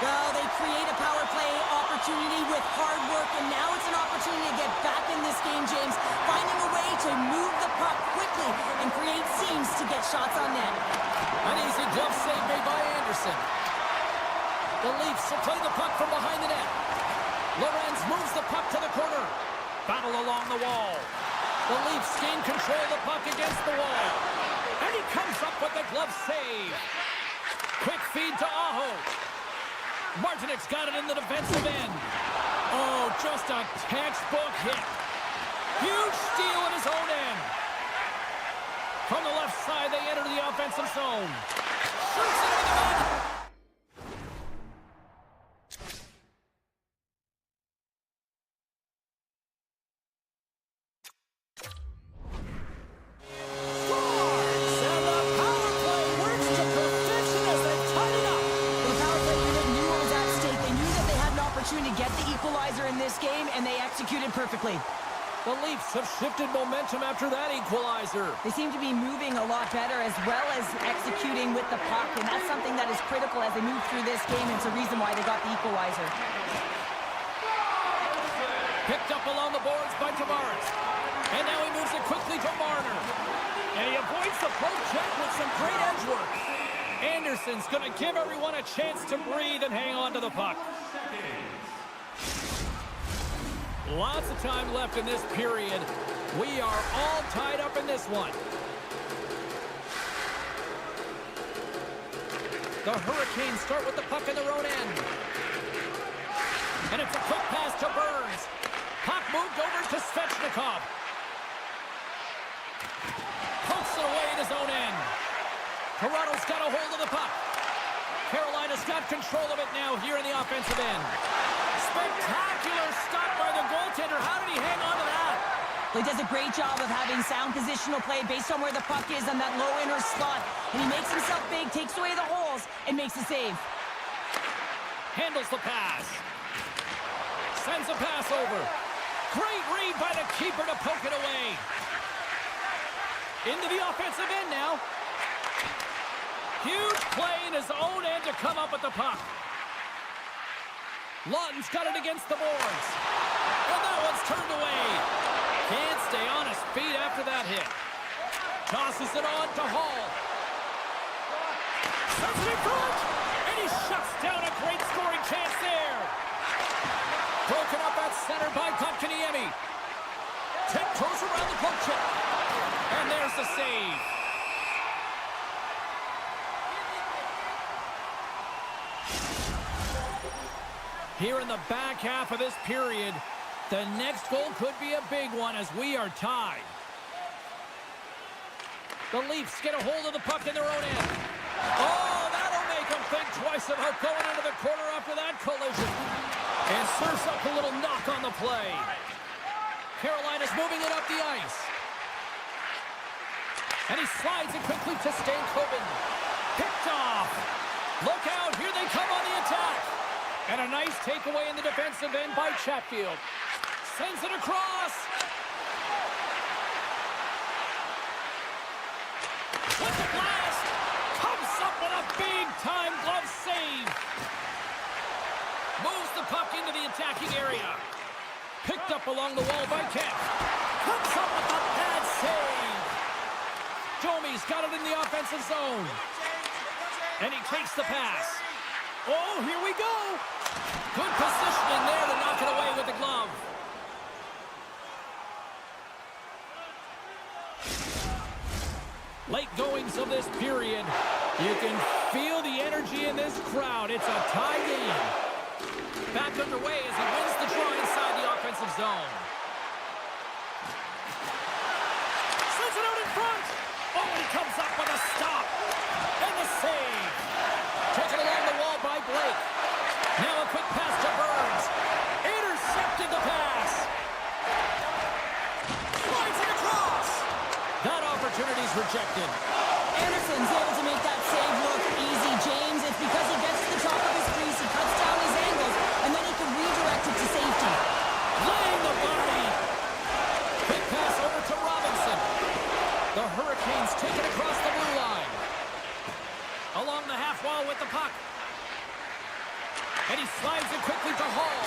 Well, they create a power play opportunity with hard work, and now it's an opportunity to get back in this game, James. Finding a way to move the puck quickly and create seams to get shots on net. An easy glove save made by Anderson. The Leafs will play the puck from behind the net. Lorenz moves the puck to the corner. Battle along the wall. The Leafs gain control of the puck against the wall. And he comes up with the glove save. Quick feed to Aho. Martinek's got it in the defensive end. Oh, just a textbook hit. Huge steal in his own end. From the left side, they enter the offensive zone. Shoots it into the net. Perfectly. The Leafs have shifted momentum after that equalizer. They seem to be moving a lot better as well as executing with the puck, and that's something that is critical as they move through this game. It's a reason why they got the equalizer. Picked up along the boards by Tavares. And now he moves it quickly to Marner. And he avoids the poke check with some great edge work. Anderson's going to give everyone a chance to breathe and hang on to the puck. Lots of time left in this period. We are all tied up in this one. The Hurricanes start with the puck in their own end. And it's a quick pass to Burns. Puck moved over to Svechnikov. Pokes it away in his own end. Toronto's got a hold of the puck. Carolina's got control of it now here in the offensive end. Spectacular stop by the goaltender. How did he hang on to that? Well, he does a great job of having sound positional play based on where the puck is on that low inner slot. And he makes himself big, takes away the holes, and makes a save. Handles the pass. Sends a pass over. Great read by the keeper to poke it away. Into the offensive end now. Huge play in his own end to come up with the puck. Lawton's got it against the boards. And that one's turned away. Can't stay on his feet after that hit. Tosses it on to Hall. Sends it in front. And he shuts down a great scoring chance there. Broken up at center by Kotkaniemi. Tiptoes around the poke check. And there's the save. Here in the back half of this period, the next goal could be a big one as we are tied. The Leafs get a hold of the puck in their own end. Oh, that'll make them think twice about going into the corner after that collision. And serves up a little knock on the play. Carolina's moving it up the ice. And he slides it quickly to Stankoven. Picked off. Look out, here they come on the attack. And a nice takeaway in the defensive end by Chatfield. Sends it across. With the blast. Comes up with a big-time glove save. Moves the puck into the attacking area. Picked up along the wall by Kemp. Comes up with a bad save. Domi's got it in the offensive zone. And he takes the pass. Oh, here we go. Good positioning there to knock it away with the glove. Late goings of this period. You can feel the energy in this crowd. It's a tie game. Back underway as he wins the draw inside the offensive zone. Sends it out in front. Oh, and he comes up with a stop. And the save. Taken along the wall by Blake. Now a quick pass to Burns. Intercepted the pass. Slides it across. That opportunity's rejected. Anderson's able to make that save look easy, James. It's because he gets to the top of his crease, he cuts down his angles, and then he can redirect it to safety. Laying the body. Quick pass over to Robinson. The Hurricanes take it across the blue line. Along the half wall with the puck. And he slides it quickly to Hall.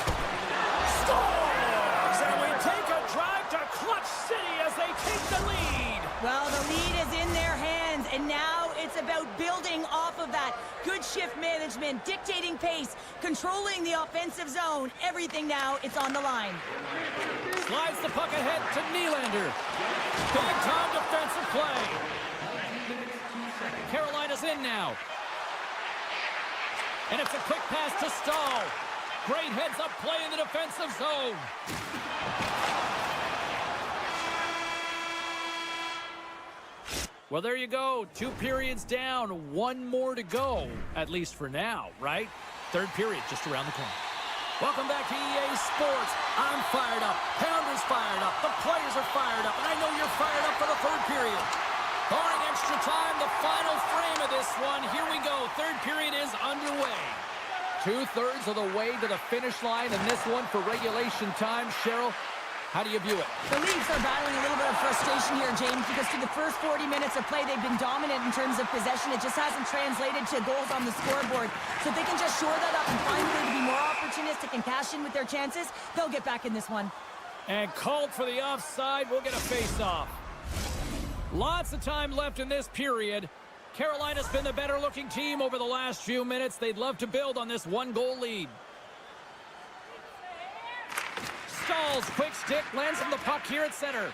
Scores! And we take a drive to Clutch City as they take the lead. Well, the lead is in their hands, and now it's about building off of that. Good shift management, dictating pace, controlling the offensive zone. Everything now, it's on the line. Slides the puck ahead to Nylander. Big-time defensive play. Carolina's in now. And it's a quick pass to Stahl. Great heads-up play in the defensive zone. Well, there you go. 2 periods down, 1 more to go, at least for now, right? 3rd period just around the corner. Welcome back to EA Sports. I'm fired up. Pounders fired up. The players are fired up. And I know you're fired up for the 3rd period. Barring extra time, the final frame of this one. Here we go. 3rd period is underway. 2/3 of the way to the finish line in this one for regulation time. Cheryl, how do you view it? The Leafs are battling a little bit of frustration here, James, because through the first 40 minutes of play, they've been dominant in terms of possession. It just hasn't translated to goals on the scoreboard. So if they can just shore that up and find a way to be more opportunistic and cash in with their chances, they'll get back in this one. And called for the offside. We'll get a face-off. Lots of time left in this period. Carolina's been the better-looking team over the last few minutes. They'd love to build on this 1-goal lead. Stahl's quick stick lands him the puck here at center.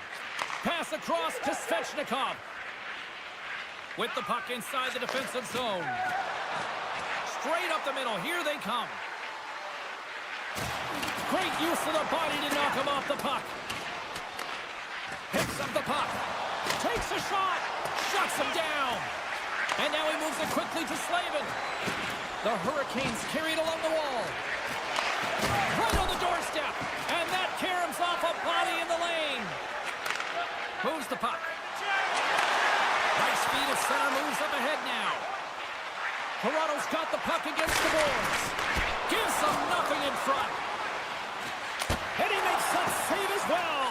Pass across to Svechnikov. With the puck inside the defensive zone. Straight up the middle. Here they come. Great use of the body to knock him off the puck. Picks up the puck. Takes a shot. Shuts him down. And now he moves it quickly to Slavin. The Hurricanes carry it along the wall. Right on the doorstep. And that caroms off a body in the lane. Moves the puck. High speed at center, moves up ahead now. Toronto's got the puck against the boards. Gives them nothing in front. And he makes that save as well.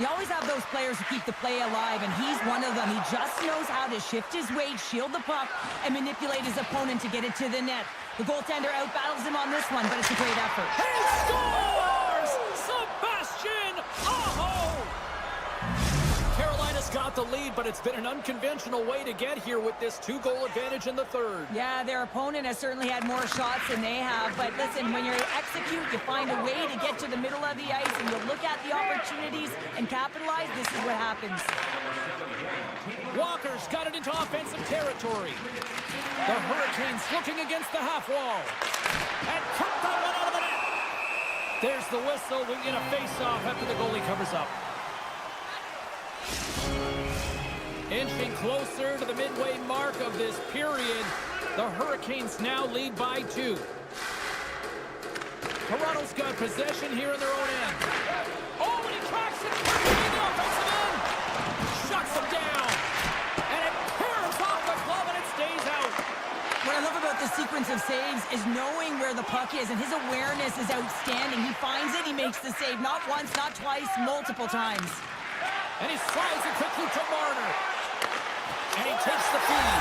You always have those players who keep the play alive, and he's one of them. He just knows how to shift his weight, shield the puck, and manipulate his opponent to get it to the net. The goaltender outbattles him on this one, but it's a great effort. He scores! Sebastian Aho! Carolina's got the lead, but it's been an unconventional way to get here with this 2-goal advantage in the 3rd. Yeah, their opponent has certainly had more shots than they have, but listen, when you execute, you find a way to get to the middle of the ice, and you look at the opportunities and capitalize. This is what happens. Walker's got it into offensive territory. The Hurricanes looking against the half wall. And took that one out of the net. There's the whistle. We get a face-off after the goalie covers up. Inching closer to the midway mark of this period, the Hurricanes now lead by 2. Toronto's got possession here in their own end. Oh, and he tracks it quickly in the offensive end. Shuts him down. And it tears off the glove and it stays out. What I love about this sequence of saves is knowing where the puck is, and his awareness is outstanding. He finds it, he makes the save, not once, not twice, multiple times. And he slides it quickly to Marner. And he takes the feed.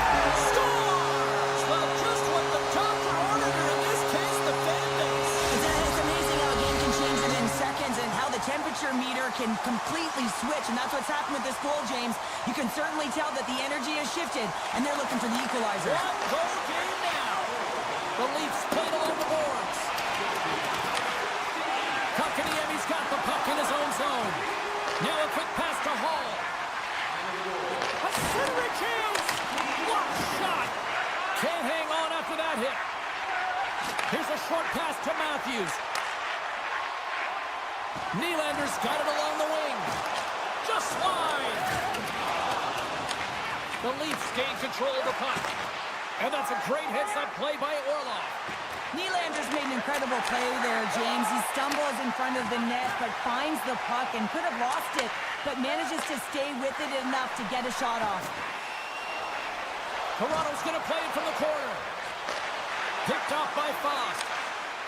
Scores! Well, just what the doctor ordered her, in this case, the fan base. It's amazing how a game can change within seconds and how the temperature meter can completely switch, and that's what's happened with this goal, James. You can certainly tell that the energy has shifted, and they're looking for the equalizer. One-goal game now. The Leafs played along the boards. Kotkaniemi's got the puck in his own zone. Now a quick pass to Hall. A centering chance! What a shot! Can't hang on after that hit. Here's a short pass to Matthews. Nylander's got it along the wing. Just wide. The Leafs gain control of the puck. And that's a great heads-up play by Orlov. Nylander's made an incredible play there, James. He stumbles in front of the net, but finds the puck and could have lost it, but manages to stay with it enough to get a shot off. Toronto's going to play it from the corner. Picked off by Foss.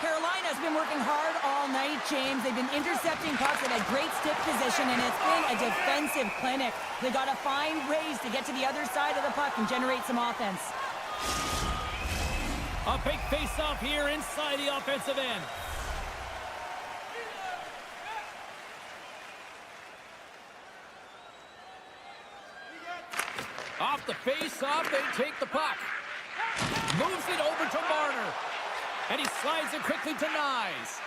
Carolina's been working hard all night, James. They've been intercepting pucks at a great stick position, and it's been a defensive clinic. They got to find ways to get to the other side of the puck and generate some offense. A big face-off here inside the offensive end. Off the face-off, they take the puck. Moves it over to Marner. And he slides it quickly to Nyes.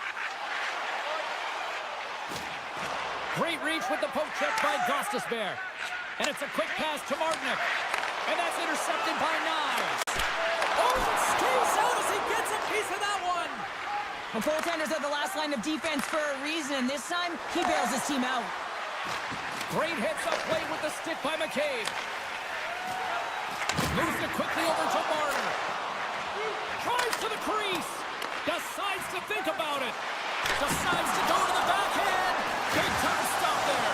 Great reach with the poke check by Gostisbehere. And it's a quick pass to Martinic. And that's intercepted by Nyes. Oh, it stays out as he gets a piece of that one. The goaltenders are the last line of defense for a reason. This time, he bails his team out. Great heads-up play with the stick by McCabe. Moves it quickly over to Marner. Drives to the crease. Decides to think about it. Decides to go to the backhand. Big time stuff there.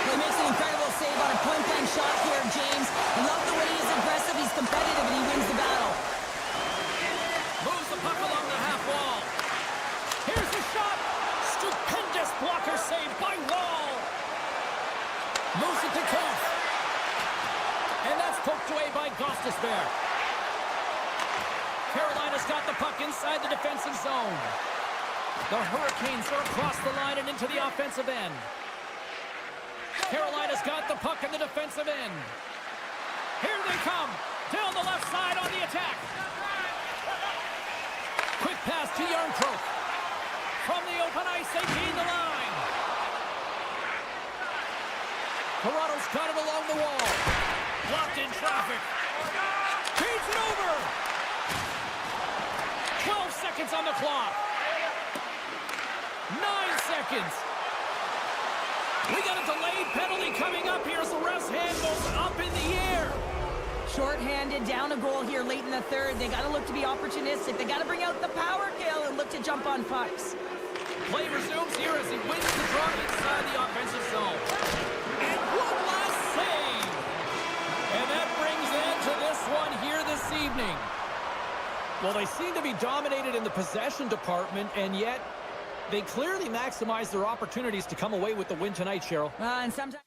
He makes an incredible save on a point-blank shot here, James. I love the way he's aggressive, he's competitive, and he wins the battle. Moves the puck along the half wall. Here's the shot. Stupendous blocker save by Wall. Moves it to Kampf. And that's poked away by Gostisbehere. Carolina's got the puck inside the defensive zone. The Hurricanes are across the line and into the offensive end. Carolina's got the puck in the defensive end. Here they come. Down the left side on the attack. Quick pass to Yarncroke. From the open ice, they gain the line. Toronto's got it along the wall. Blocked in traffic. Feeds it over. 12 seconds on the clock. 9 seconds. We got a delayed penalty coming up here as the ref's hand goes up in the air. Short-handed, down a goal here late in the third. They got to look to be opportunistic. They got to bring out the power kill and look to jump on pucks. Play resumes here as he wins the draw inside the offensive zone. And one last save. And that brings an end to this one here this evening. Well, they seem to be dominated in the possession department, and yet they clearly maximize their opportunities to come away with the win tonight, Cheryl. And sometimes...